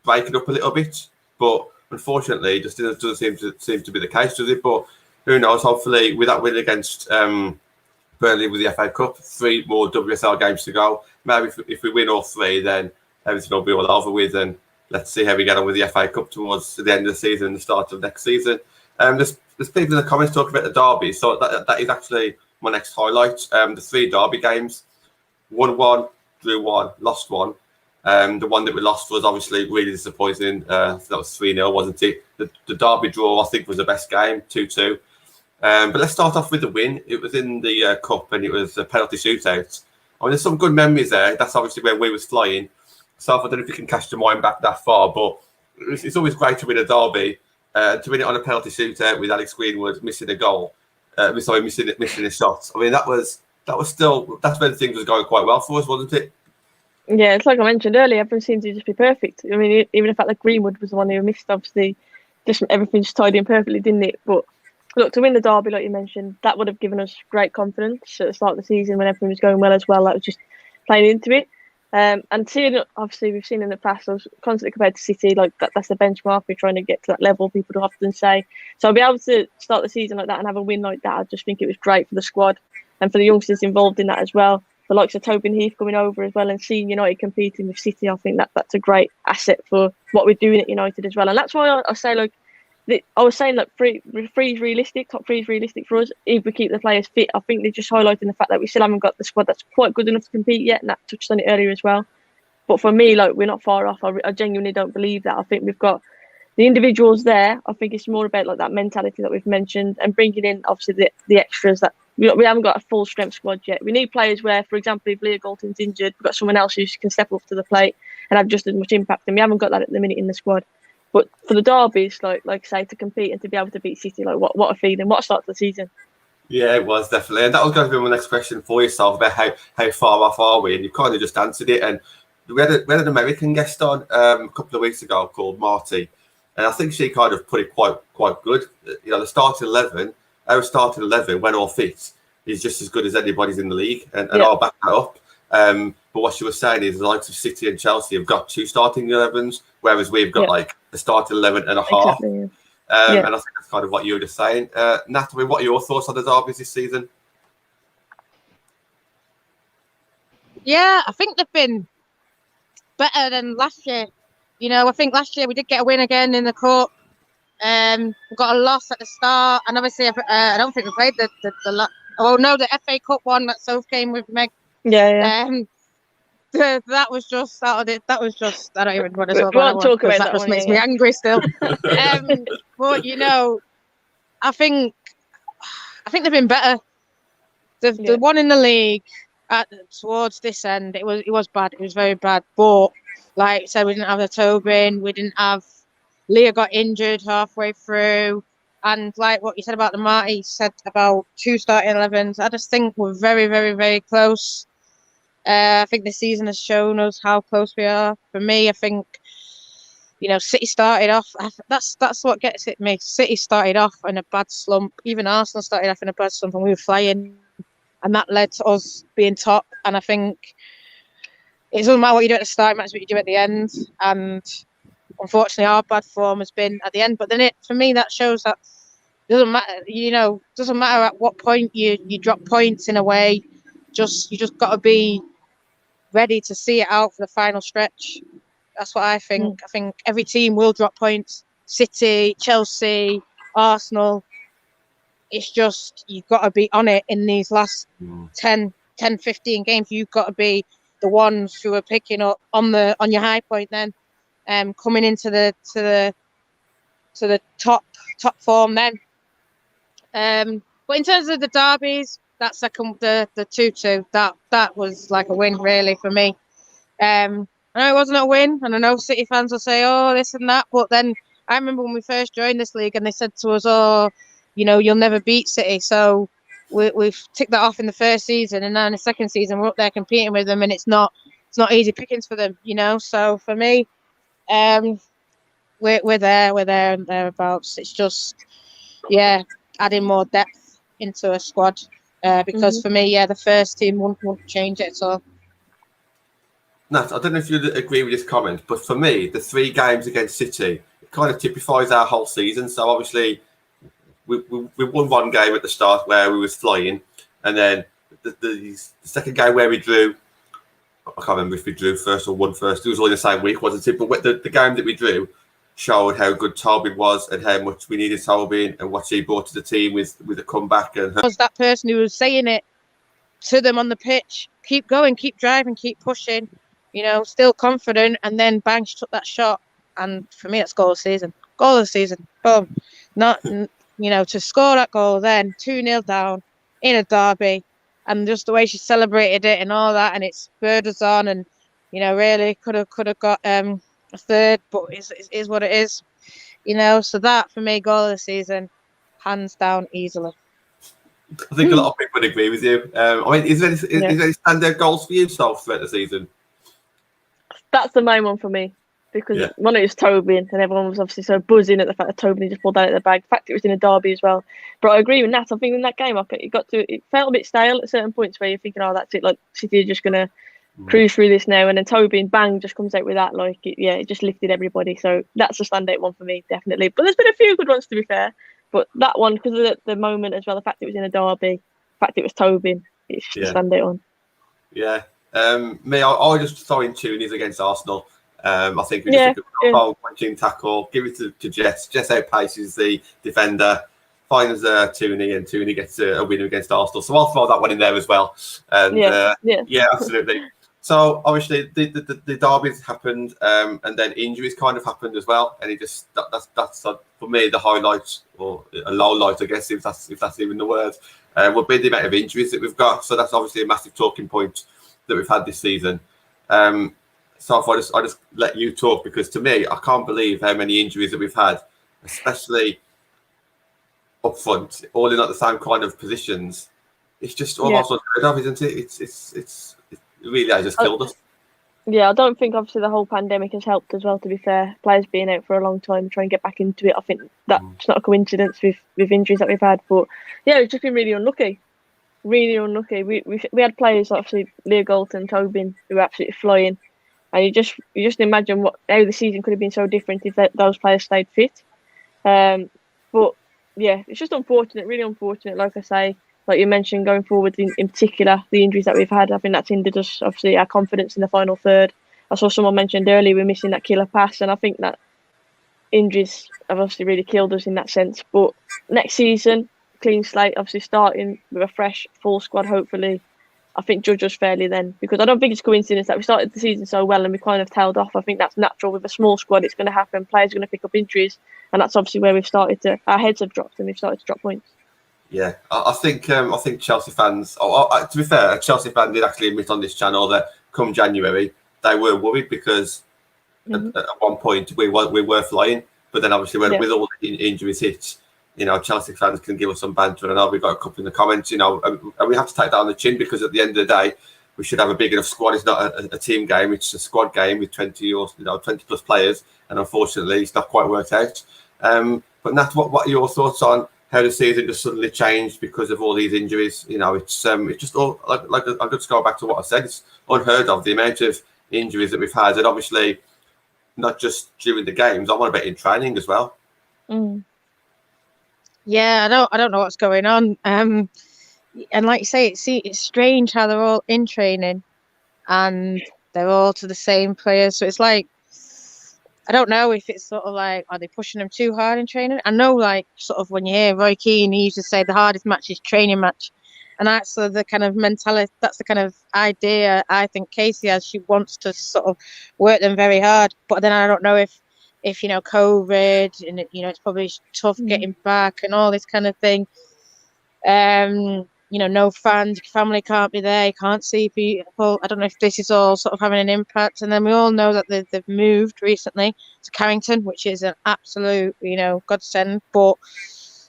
Speaker 1: break it up a little bit. But unfortunately, it just doesn't seem to be the case, does it? But who knows? Hopefully, with that win against Burnley with the FA Cup, 3 more WSL games to go. Maybe if we win all 3, then everything will be all over with, and let's see how we get on with the FA Cup towards the end of the season and the start of next season. There's people in the comments talking about the derby, so that is actually my next highlight. The 3 derby games, 1-1, drew 1, lost 1. The one that we lost was obviously really disappointing. That was 3-0, wasn't it? The derby draw, I think, was the best game, 2-2. But let's start off with the win. It was in the cup, and it was a penalty shootout. I mean, there's some good memories there. That's obviously where we was flying. So I don't know if you can cast your mind back that far, but it's always great to win a derby. To win it on a penalty shootout with Alex Greenwood missing a goal, missing a shot. I mean, that's when things was going quite well for us, wasn't it?
Speaker 2: Yeah, it's like I mentioned earlier, everything seemed to just be perfect. I mean, even the fact that Greenwood was the one who missed, obviously, just everything just tied in perfectly, didn't it? But look, to win the derby, like you mentioned, that would have given us great confidence at the start of the season when everything was going well as well. That was just playing into it. And seeing, obviously, we've seen in the past, I was constantly compared to City, like that's the benchmark. We're trying to get to that level, people do often say. So I'll be able to start the season like that and have a win like that. I just think it was great for the squad and for the youngsters involved in that as well. The likes of Tobin Heath coming over as well and seeing United competing with City, I think that's a great asset for what we're doing at United as well. And that's why I say, like, I was saying that top 3 is realistic for us if we keep the players fit. I think they're just highlighting the fact that we still haven't got the squad that's quite good enough to compete yet, and that touched on it earlier as well. But for me, like, we're not far off. I genuinely don't believe that. I think we've got the individuals there. I think it's more about like that mentality that we've mentioned and bringing in obviously the extras that we haven't got a full strength squad yet. We need players where, for example, if Leah Galton's injured, we've got someone else who can step up to the plate and have just as much impact. And we haven't got that at the minute in the squad. But for the derbies, like I say, to compete and to be able to beat City, like what a feeling, what a start to the season. Yeah,
Speaker 1: it was definitely. And that was going to be my next question for yourself about how far off are we? And you've kind of just answered it. And we had an American guest on a couple of weeks ago called Marty. And I think she kind of put it quite good. You know, our starting 11, when all fit, is just as good as anybody's in the league. And I'll back that up. But what she was saying is the likes of City and Chelsea have got 2 starting 11s, whereas we've got like a starting 11 and a half.
Speaker 2: Exactly,
Speaker 1: And I think that's kind of what you were just saying. Natalie, what are your thoughts on the derbies this season?
Speaker 4: Yeah, I think they've been better than last year. You know, I think last year we did get a win again in the cup. We got a loss at the start, and obviously I don't think we played the FA Cup one that Soph came with Meg.
Speaker 2: Yeah.
Speaker 4: That was just I don't even want to talk
Speaker 2: about
Speaker 4: that. That just makes me angry still. But you know, I think they've been better. The one in the league towards this end, it was bad. It was very bad. But like I said, we didn't have the Tobin. We didn't have Leah got injured halfway through. And like what you said about the Marty said about 2 starting 11s, I just think we're very, very, very close. I think this season has shown us how close we are. For me, I think, you know, City started off. That's what gets it me. City started off in a bad slump. Even Arsenal started off in a bad slump, and we were flying, and that led to us being top. And I think it doesn't matter what you do at the start, it matters what you do at the end. And unfortunately, our bad form has been at the end. But then for me, that shows that it doesn't matter. Doesn't matter at what point you drop points in a way. You just got to be ready to see it out for the final stretch. That's what I think. I think every team will drop points. City, Chelsea, Arsenal. It's just you've got to be on it in these last 10, 15 games. You've got to be the ones who are picking up on your high point then, coming into the top form then. But in terms of the derbies, that second the 2-2, that was like a win really for me. I know it wasn't a win, and I know City fans will say, oh, this and that, but then I remember when we first joined this league and they said to us, oh, you'll never beat City. So we've ticked that off in the first season, and now in the second season we're up there competing with them, and it's not easy pickings for them, So for me, we're there and thereabouts. It's just adding more depth into a squad because for me, the first team won't change it at all.
Speaker 1: Nat, I don't know if you'd agree with this comment, but for me, the 3 games against City kind of typifies our whole season. So obviously, we won one game at the start where we was flying, and then the second game where we drew, I can't remember if we drew first or won first. It was all in the same week, wasn't it? But the game that we drew showed how good Tobin was and how much we needed Tobin and what he brought to the team with a comeback. And
Speaker 4: was that person who was saying it to them on the pitch? Keep going, keep driving, keep pushing. Still confident, and then bang, she took that shot, and for me, that's goal of the season. Boom. Not, to score that goal then 2-0 down in a derby, and just the way she celebrated it and all that, and it spurred us on, and really could have got a third, but it is what it is. So that for me, goal of the season, hands down, easily.
Speaker 1: I think a lot of people would agree with you. Is there any standout goals for you throughout the season?
Speaker 2: That's the main one for me, because one, it was Tobin, and everyone was obviously so buzzing at the fact that Tobin just pulled out of the bag. The fact it was in a derby as well. But I agree with Nat. I think in that game, it felt a bit stale at certain points where you're thinking, oh, that's it. Like City are just gonna cruise through this now, and then Tobin, bang, just comes out with that. Like it just lifted everybody. So that's a standout one for me, definitely. But there's been a few good ones, to be fair. But that one, because of the moment as well, the fact it was in a derby, the fact it was Tobin, it's just a standout one.
Speaker 1: Yeah. Me, I just throw in Toonies against Arsenal. I think we just took a goal, punching tackle, give it to Jess. Jess outpaces the defender, finds Tooney, and Tooney gets a win against Arsenal. So I'll throw that one in there as well. And absolutely. So obviously the derbies happened, and then injuries kind of happened as well. And that's for me the highlight, or a low light, I guess, if that's even the word, would be the amount of injuries that we've got. So that's obviously a massive talking point that we've had this season. So if I just let you talk, because to me, I can't believe how many injuries that we've had, especially up front, all in the same kind of positions. It's just almost unheard of, isn't it? It really has just killed us.
Speaker 2: Yeah, I don't think obviously the whole pandemic has helped as well, to be fair. Players being out for a long time, trying to get back into it. I think that's not a coincidence with injuries that we've had. But yeah, we've just been really unlucky. Really unlucky. We had players, obviously Leo Galton, Tobin, who were absolutely flying, and you just imagine how the season could have been so different if those players stayed fit. But yeah, it's just unfortunate, really unfortunate. Like I say, like you mentioned, going forward in particular, the injuries that we've had, I think that's hindered us, obviously, our confidence in the final third. I saw someone mentioned earlier we're missing that killer pass, and I think that injuries have obviously really killed us in that sense. But next season, clean slate, obviously starting with a fresh full squad, hopefully, I think judge us fairly then, because I don't think it's coincidence that we started the season so well and we kind of tailed off. I think that's natural with a small squad. It's going to happen. Players are going to pick up injuries, and that's obviously where our heads have dropped and we've started to drop points. Yeah,
Speaker 1: I think Chelsea fans. To be fair, a Chelsea fan did actually admit on this channel that come January they were worried because at one point we were flying, but then obviously with all the injuries hit, Chelsea fans can give us some banter, and I know we've got a couple in the comments, and we have to take that on the chin, because at the end of the day, we should have a big enough squad. It's not a team game; it's a squad game with 20 plus players, and unfortunately, it's not quite worked out. But Nat, what are your thoughts on how the season just suddenly changed because of all these injuries? It's just all like I'll just go back to what I said. It's unheard of, the amount of injuries that we've had, and obviously not just during the games. I want to bet in training as well.
Speaker 4: Yeah, I don't know what's going on. And like you say, it's strange how they're all in training and they're all to the same players. So it's like, I don't know if it's sort of like, are they pushing them too hard in training? I know, like, sort of when you hear Roy Keane, he used to say the hardest match is training match. And that's the kind of mentality, that's the kind of idea I think Casey has. She wants to sort of work them very hard. But then I don't know if COVID and, it's probably tough getting back and all this kind of thing. No fans, family can't be there, you can't see people. I don't know if this is all sort of having an impact. And then we all know that they've moved recently to Carrington, which is an absolute, godsend. But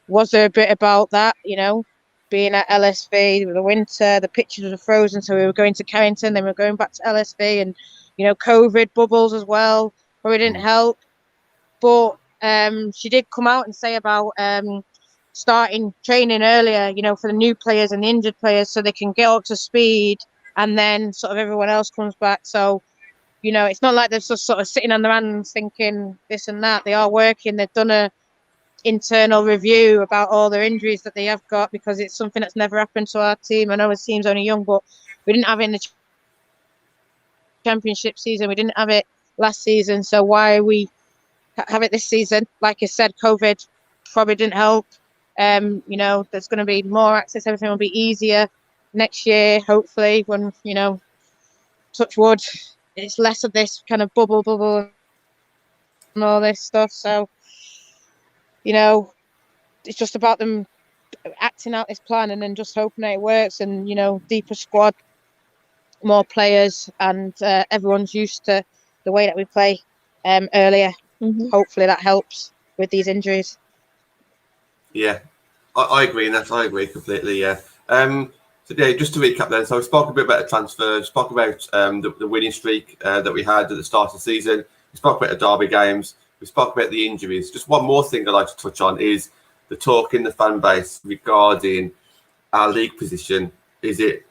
Speaker 4: was there a bit about that, being at LSV with the winter, the pitches were frozen, so we were going to Carrington, then we were going back to LSV, and COVID bubbles as well, probably didn't help. But she did come out and say about starting training earlier, for the new players and the injured players, so they can get up to speed, and then sort of everyone else comes back. So it's not like they're just sort of sitting on their hands thinking this and that. They are working. They've done a internal review about all their injuries that they have got, because it's something that's never happened to our team. I know the team's only young, but we didn't have it in the championship season. We didn't have it last season, so why we have it this season? Like I said, COVID probably didn't help. There's going to be more access. Everything will be easier next year, hopefully, when touch wood, it's less of this kind of bubble and all this stuff. So it's just about them acting out this plan and then just hoping that it works, and deeper squad, more players, and everyone's used to the way that we play earlier. Hopefully that helps with these injuries.
Speaker 1: Yeah, I agree, and I agree completely. Yeah. So yeah, just to recap then. So we spoke a bit about the transfer, spoke about the winning streak that we had at the start of the season. We spoke about the derby games. We spoke about the injuries. Just one more thing I'd like to touch on is the talk in the fan base regarding our league position. Is it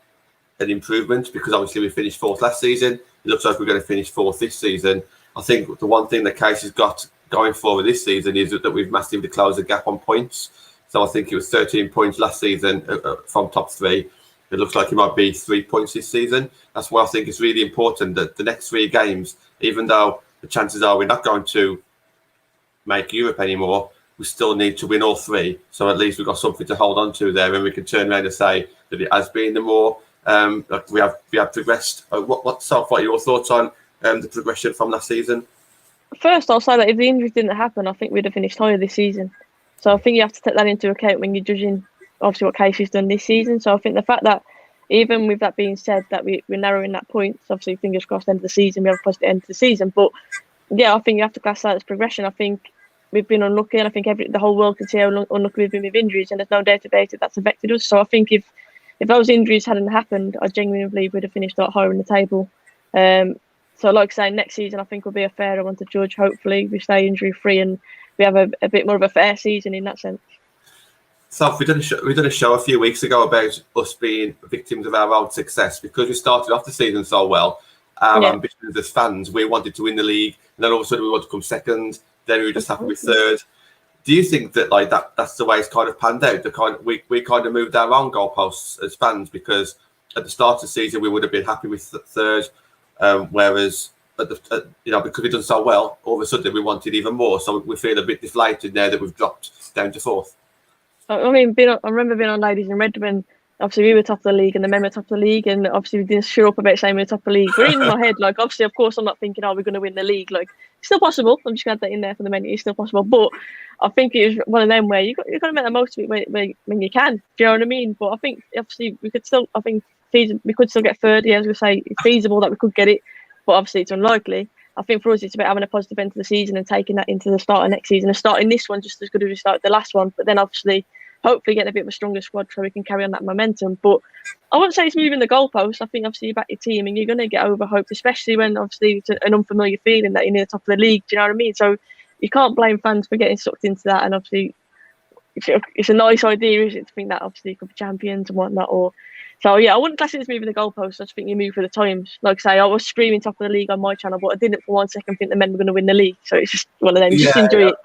Speaker 1: an improvement? Because obviously we finished 4th last season. It looks like we're going to finish 4th this season. I think the one thing that Casey's got going forward this season is that we've massively closed the gap on points. So I think it was 13 points last season from top 3. It looks like it might be 3 points this season. That's why I think it's really important that the next 3 games, even though the chances are we're not going to make Europe anymore, we still need to win all 3. So at least we've got something to hold on to there, and we can turn around and say that it has been the more we have progressed. What are your thoughts on the progression from last season?
Speaker 2: First, I'll say that if the injuries didn't happen, I think we'd have finished higher this season. So I think you have to take that into account when you're judging, obviously, what Casey's done this season. So I think the fact that, even with that being said, that we're narrowing that point, obviously, fingers crossed, end of the season, we have a positive end to the season. But yeah, I think you have to class that as progression. I think we've been unlucky, and I think the whole world can see how unlucky we've been with injuries, and there's no doubt about it that's affected us. So I think if those injuries hadn't happened, I genuinely believe we'd have finished a lot higher in the table. So like I say, next season I think will be a fairer one to judge. Hopefully we stay injury free and we have a bit more of a fair season in that sense.
Speaker 1: So we done a show a few weeks ago about us being victims of our own success, because we started off the season so well. Our ambitions as fans, we wanted to win the league, and then all of a sudden we wanted to come second. Then we were just happy with 3rd. Do you think that that's the way it's kind of panned out? We kind of moved our own goalposts as fans, because at the start of the season we would have been happy with 3rd, whereas because we've done so well, all of a sudden we wanted even more. So we feel a bit deflated now that we've dropped down to 4th.
Speaker 2: I mean, I remember being on Ladies in Red when obviously we were top of the league and the men were top of the league, and obviously we didn't show up about saying we were top of the league. But in my head, obviously, of course, I'm not thinking, we're going to win the league. It's still possible. I'm just going to add that in there for the men. It's still possible. But I think it was one of them where you've got to make the most of it when you can. Do you know what I mean? But I think, obviously, we could still get 3rd. Yeah, as we say, it's feasible that we could get it, but obviously it's unlikely. I think for us, it's about having a positive end to the season and taking that into the start of next season and starting this one just as good as we started the last one. But then, obviously, hopefully getting a bit of a stronger squad so we can carry on that momentum. But I wouldn't say it's moving the goalposts. I think obviously you back your team and you're going to get overhoped, especially when obviously it's an unfamiliar feeling that you're near the top of the league. Do you know what I mean? So you can't blame fans for getting sucked into that. And obviously it's a nice idea, isn't it, to think that obviously you could be champions and whatnot, or So yeah, I wouldn't class it as moving the goalposts. I just think you move with the times. Like I say, I was screaming top of the league on my channel, but I didn't for 1 second think the men were going to win the league. So it's just one of them. Just enjoy it.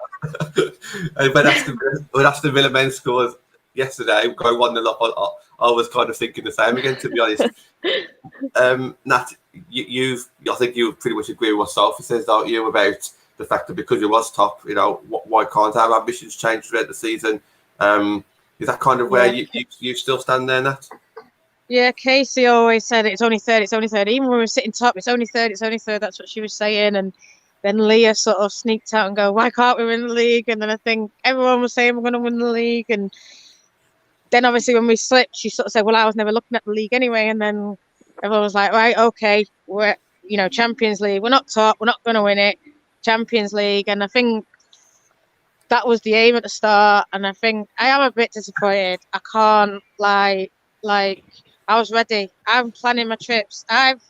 Speaker 1: And when Aston Villa men scored yesterday, go 1-0 up, I was kind of thinking the same again, to be honest. Nat, I think you pretty much agree with what Sophie says, don't you, about the fact that because you was top, why can't our ambitions change throughout the season? Is that kind of where you still stand there, Nat?
Speaker 4: Yeah, Casey always said it's only third. Even when we were sitting top, it's only third. That's what she was saying. And then Leah sort of sneaked out and go, why can't we win the league? And then I think everyone was saying we're going to win the league. And then obviously when we slipped, she sort of said, well, I was never looking at the league anyway. And then everyone was like, right, okay, we're, Champions League. We're not top. We're not going to win it. Champions League. And I think that was the aim at the start. And I think I am a bit disappointed. I can't lie. Like, I was ready. I'm planning my trips. I've,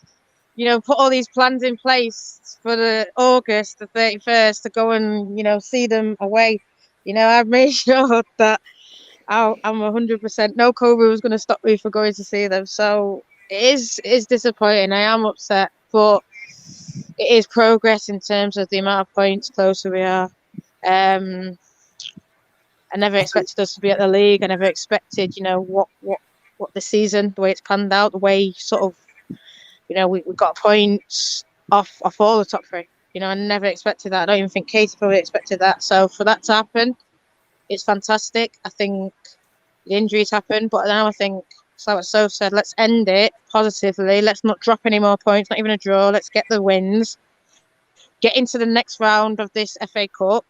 Speaker 4: put all these plans in place for the August the 31st to go and, see them away. I've made sure that I'm 100%. No COVID was going to stop me from going to see them. So it is disappointing. I am upset, but it is progress in terms of the amount of points closer we are. I never expected us to be at the league. I never expected, what the season, the way it's panned out, the way sort of, we got points off all the top three. I never expected that. I don't even think Katie probably expected that. So for that to happen, it's fantastic. I think the injuries happened, but now I think, so what Soph said, let's end it positively. Let's not drop any more points, not even a draw. Let's get the wins, get into the next round of this FA Cup.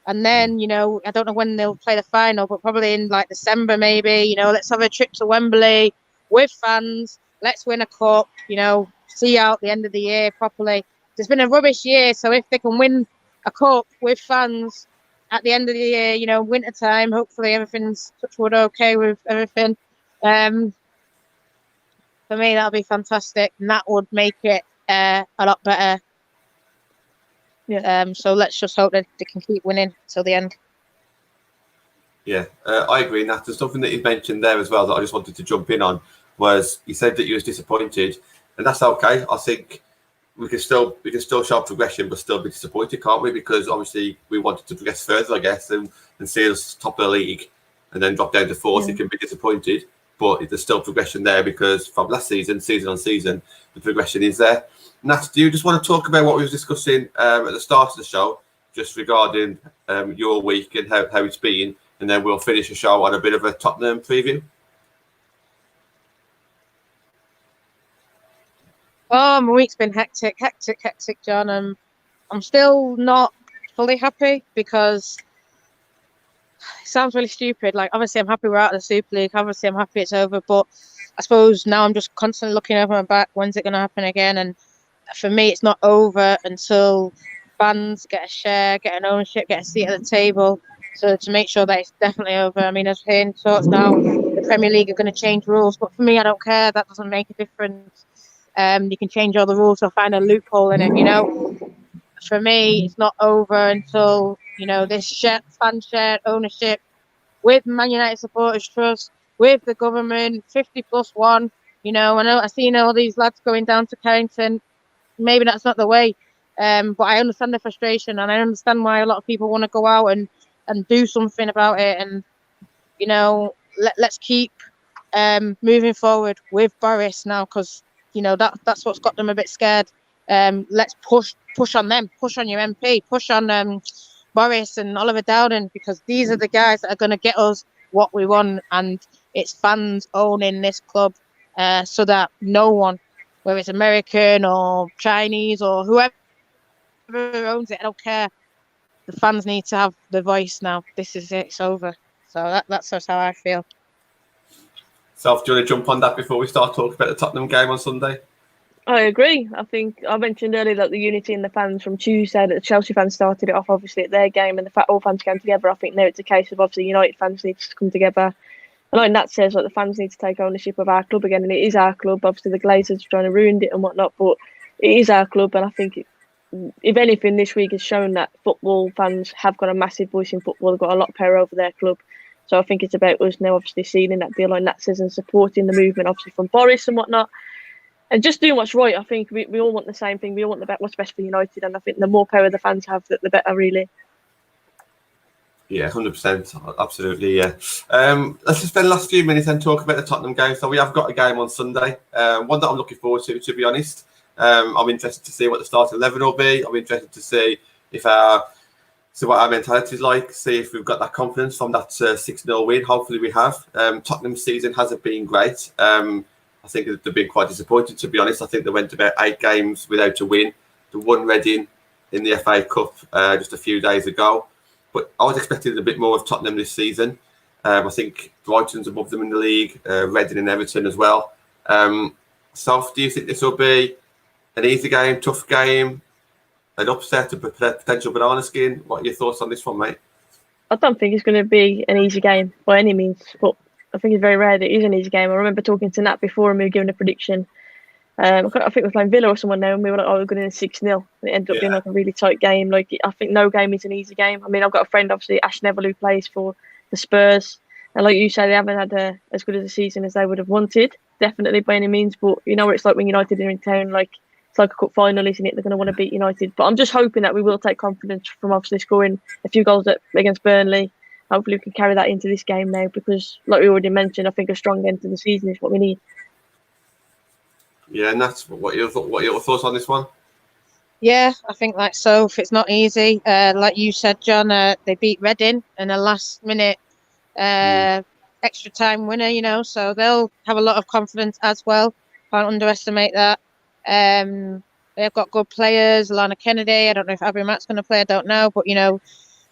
Speaker 4: And then, I don't know when they'll play the final, but probably in like December, maybe, let's have a trip to Wembley with fans. Let's win a cup, see out the end of the year properly. It's been a rubbish year. So if they can win a cup with fans at the end of the year, winter time, hopefully everything's touch wood okay with everything. For me, that'll be fantastic. And that would make it a lot better. Yeah. So let's just hope that they can keep winning till the end.
Speaker 1: Yeah, I agree. Nat, there's something that you mentioned there as well that I just wanted to jump in on. Was you said that you was disappointed, and that's okay. I think we can still show progression, but still be disappointed, can't we? Because obviously we wanted to progress further, I guess, and see us top of the league, and then drop down to fourth. You can be disappointed, but there's still progression there because from last season on season, the progression is there. Nat, do you just want to talk about what we were discussing at the start of the show, just regarding your week and how it's been, and then we'll finish the show on a bit of a Tottenham preview?
Speaker 4: Oh, my week's been hectic, John. I'm still not fully happy because it sounds really stupid. Like, obviously, I'm happy we're out of the Super League. Obviously, I'm happy it's over. But I suppose now I'm just constantly looking over my back. When's it going to happen again? And for me, it's not over until fans get a share, get an ownership, get a seat at the table. So to make sure that it's definitely over. I mean, as Hayne talks now, the Premier League are going to change rules. But for me, I don't care. That doesn't make a difference. You can change all the rules or find a loophole in it, For me, it's not over until, this fan shared ownership with Man United Supporters Trust, with the government, 50+1. I've seen all these lads going down to Carrington. Maybe that's not the way. But I understand the frustration and I understand why a lot of people want to go out and do something about it. And, let's keep moving forward with Boris now because, that's what's got them a bit scared. Let's push on them, push on your MP, push on Boris and Oliver Dowden, because these are the guys that are going to get us what we want, and it's fans owning this club so that no one, whether it's American or Chinese or whoever owns it, I don't care. The fans need to have the voice now. This is it, it's over. So that's just how I feel.
Speaker 1: Self, do you want to jump on that before we start talking about the Tottenham game on Sunday?
Speaker 2: I agree. I think I mentioned earlier that the unity in the fans from Tuesday, that the Chelsea fans started it off obviously at their game, and the fact all fans came together. I think now it's a case of obviously United fans need to come together. And like Nat says, like, the fans need to take ownership of our club again, and it is our club. Obviously the Glazers are trying to ruin it and whatnot, but it is our club, and I think if anything, this week has shown that football fans have got a massive voice in football. They've got a lot of power over their club. So I think it's about us now, obviously sealing that deal like Nat says and supporting the movement, obviously from Boris and whatnot, and just doing what's right. I think we all want the same thing. We all want what's best for United, and I think the more power the fans have, the better, really.
Speaker 1: Yeah, 100%, absolutely. Yeah. Let's just spend the last few minutes and talk about the Tottenham game. So we have got a game on Sunday, one that I'm looking forward to be honest. I'm interested to see what the starting 11 will be. I'm interested to see what our mentality is like. See if we've got that confidence from that 6-0 win. Hopefully we have. Tottenham's season hasn't been great. I think they've been quite disappointed, to be honest. I think they went about 8 games without a win. They won Reading in the FA Cup just a few days ago. But I was expecting a bit more of Tottenham this season. I think Brighton's above them in the league, Reading and Everton as well. So do you think this will be an easy game, tough game, an upset, a potential banana skin? What are your thoughts on this one, mate?
Speaker 2: I don't think it's going to be an easy game by any means, but I think it's very rare that it is an easy game. I remember talking to Nat before and we were giving a prediction. I think we're playing Villa or someone now, and we were like, "Oh, we're going in 6-0." And it ended up being like a really tight game. Like, I think no game is an easy game. I mean, I've got a friend, obviously, Ash Neville, who plays for the Spurs, and like you say, they haven't had as good as a season as they would have wanted, definitely by any means. But you know what it's like when United are in town. Like, it's like a cup final, isn't it? They're going to want to beat United. But I'm just hoping that we will take confidence from obviously scoring a few goals against Burnley. Hopefully, we can carry that into this game now because, like we already mentioned, I think a strong end to the season is what we need.
Speaker 1: Yeah, and that's what are your thoughts on this one?
Speaker 4: Yeah, I think like so. If it's not easy, like you said, John, they beat Reading in a last-minute extra time winner. You know, so they'll have a lot of confidence as well. Can't underestimate that. They've got good players. Alana Kennedy. I don't know if Abby Matt's going to play. I don't know, but you know,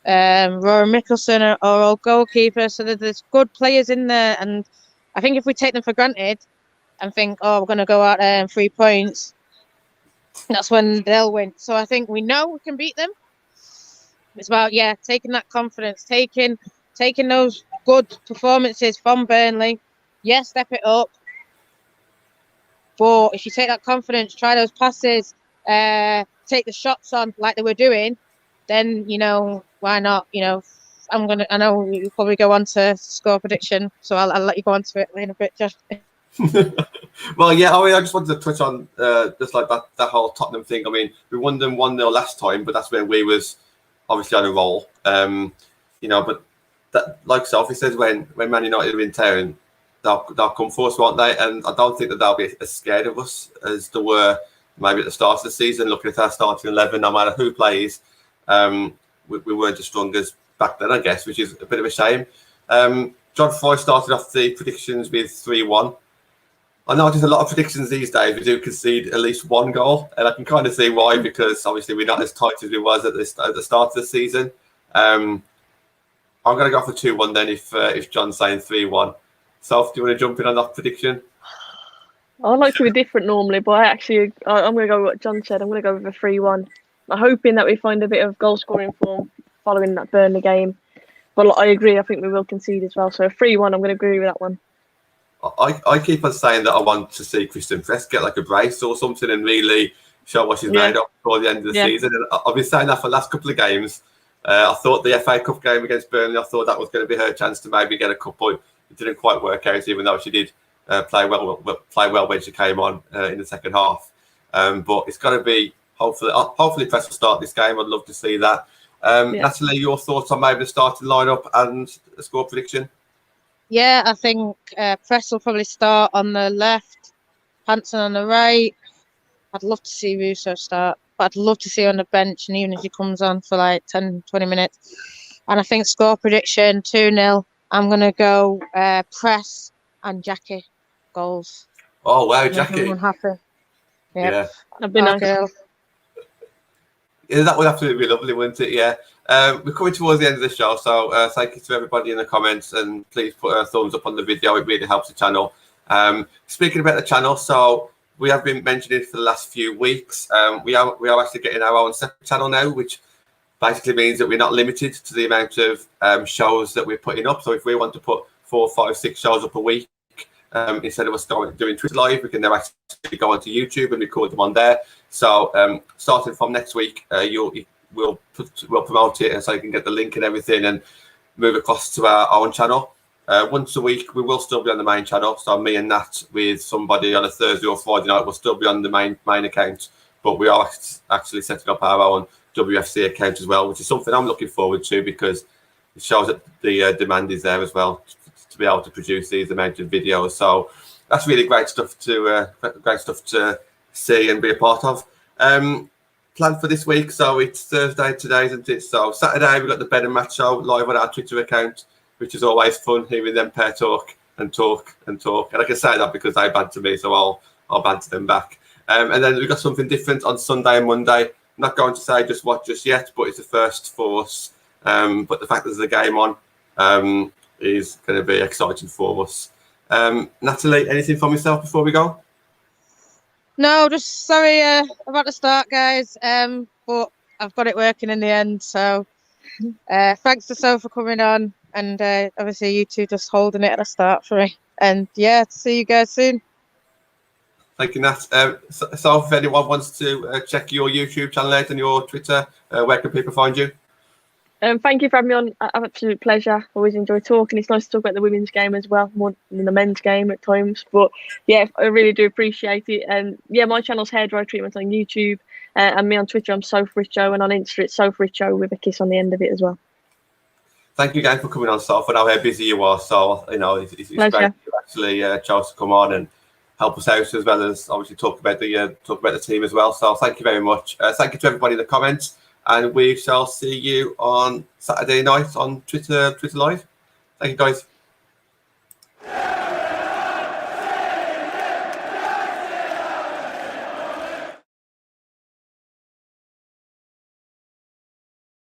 Speaker 4: Rory Mickelson, our old goalkeeper. So there's good players in there, and I think if we take them for granted and think, oh, we're going to go out there and 3 points, that's when they'll win. So I think we know we can beat them. It's about, taking that confidence, taking those good performances from Burnley. Yeah, step it up. But if you take that confidence, try those passes, take the shots on like they were doing, then, you know, why not? You know, I know you'll probably go on to score prediction, so I'll let you go on to it in a bit, Josh.
Speaker 1: Well, yeah, I mean, I just wanted to touch on just like that whole Tottenham thing. I mean, we won them 1-0 last time, but that's when we was obviously on a roll. You know, but that, like Sophie says, when Man United are in town, they'll come for us, won't they? And I don't think that they'll be as scared of us as they were maybe at the start of the season. Looking at our starting 11, no matter who plays, we weren't as strong as back then, I guess, which is a bit of a shame. John Fry started off the predictions with 3-1. I know there's a lot of predictions these days. We do concede at least 1 goal, and I can kind of see why, because obviously we're not as tight as we was at the start of the season. I'm going to go for 2-1 then if John's saying 3-1. Soph, do you want to jump in on that prediction?
Speaker 2: I like to be different normally, but I'm going to go with what John said. I'm going to go with a 3-1. I'm hoping that we find a bit of goal scoring form following that Burnley game. But I agree, I think we will concede as well. So a 3-1, I'm going to agree with that one.
Speaker 1: I keep on saying that I want to see Christian Press get like a brace or something and really show what she's made of before the end of the season. And I've been saying that for the last couple of games. I thought the FA Cup game against Burnley, I thought that was going to be her chance to maybe get a couple. It didn't quite work out, even though she did play well when she came on in the second half. But it's got to be hopefully Press will start this game. I'd love to see that. Natalie, your thoughts on maybe the starting lineup and the score prediction?
Speaker 4: Yeah, I think Press will probably start on the left, Hansen on the right. I'd love to see Russo start, but I'd love to see her on the bench, and even if he comes on for like 10, 20 minutes. And I think score prediction 2-0. I'm going to go Press and Jackie goals.
Speaker 1: Oh, wow, Jackie.
Speaker 4: Happy.
Speaker 1: Yeah.
Speaker 2: That'd be nice.
Speaker 1: Yeah, that would absolutely be lovely, wouldn't it? Yeah. We're coming towards the end of the show, so thank you to everybody in the comments, and please put a thumbs up on the video. It really helps the channel. Speaking about the channel, so we have been mentioning it for the last few weeks. We are actually getting our own separate channel now, which basically means that we're not limited to the amount of shows that we're putting up. So if we want to put 4, 5, 6 shows up a week, instead of us doing Twitter Live, we can now actually go onto YouTube and record them on there. So starting from next week, we'll promote it, and so you can get the link and everything. And move across to our own channel. Once a week, we will still be on the main channel. So me and Nat with somebody on a Thursday or Friday night will still be on the main account. But we are actually setting up our own WFC account as well, which is something I'm looking forward to because it shows that the demand is there as well to be able to produce these amount of videos. So that's really great stuff to see and be a part of. Plan for this week, so it's Thursday today, isn't it? So Saturday we've got the Ben and Matt show live on our Twitter account, which is always fun hearing them pair talk. And I can say that because they banter me, so I'll banter them back. And then we've got something different on Sunday and Monday. I'm not going to say just what just yet, but it's a first for us. But the fact that there's a game on is going to be exciting for us. Natalie, anything from yourself before we go?
Speaker 4: No, just sorry about the start, guys. But I've got it working in the end. So thanks to So for coming on, and obviously you two just holding it at the start for me. And yeah, see you guys soon.
Speaker 1: Thank you, Nat. So if anyone wants to check your YouTube channel out and your Twitter, where can people find you?
Speaker 2: Thank you for having me on. Absolute pleasure. Always enjoy talking. It's nice to talk about the women's game as well, more than the men's game at times. But yeah, I really do appreciate it. And yeah, my channel's Hairdryer Treatment on YouTube, and me on Twitter, I'm SophRicho, and on Insta, it's SophRicho with a kiss on the end of it as well.
Speaker 1: Thank you again for coming on, Soph. I know how busy you are, so you know it's great you actually chose to come on and help us out, as well as obviously talk about the team as well. So thank you very much. Thank you to everybody in the comments. And we shall see you on Saturday night on Twitter Live. Thank you, guys.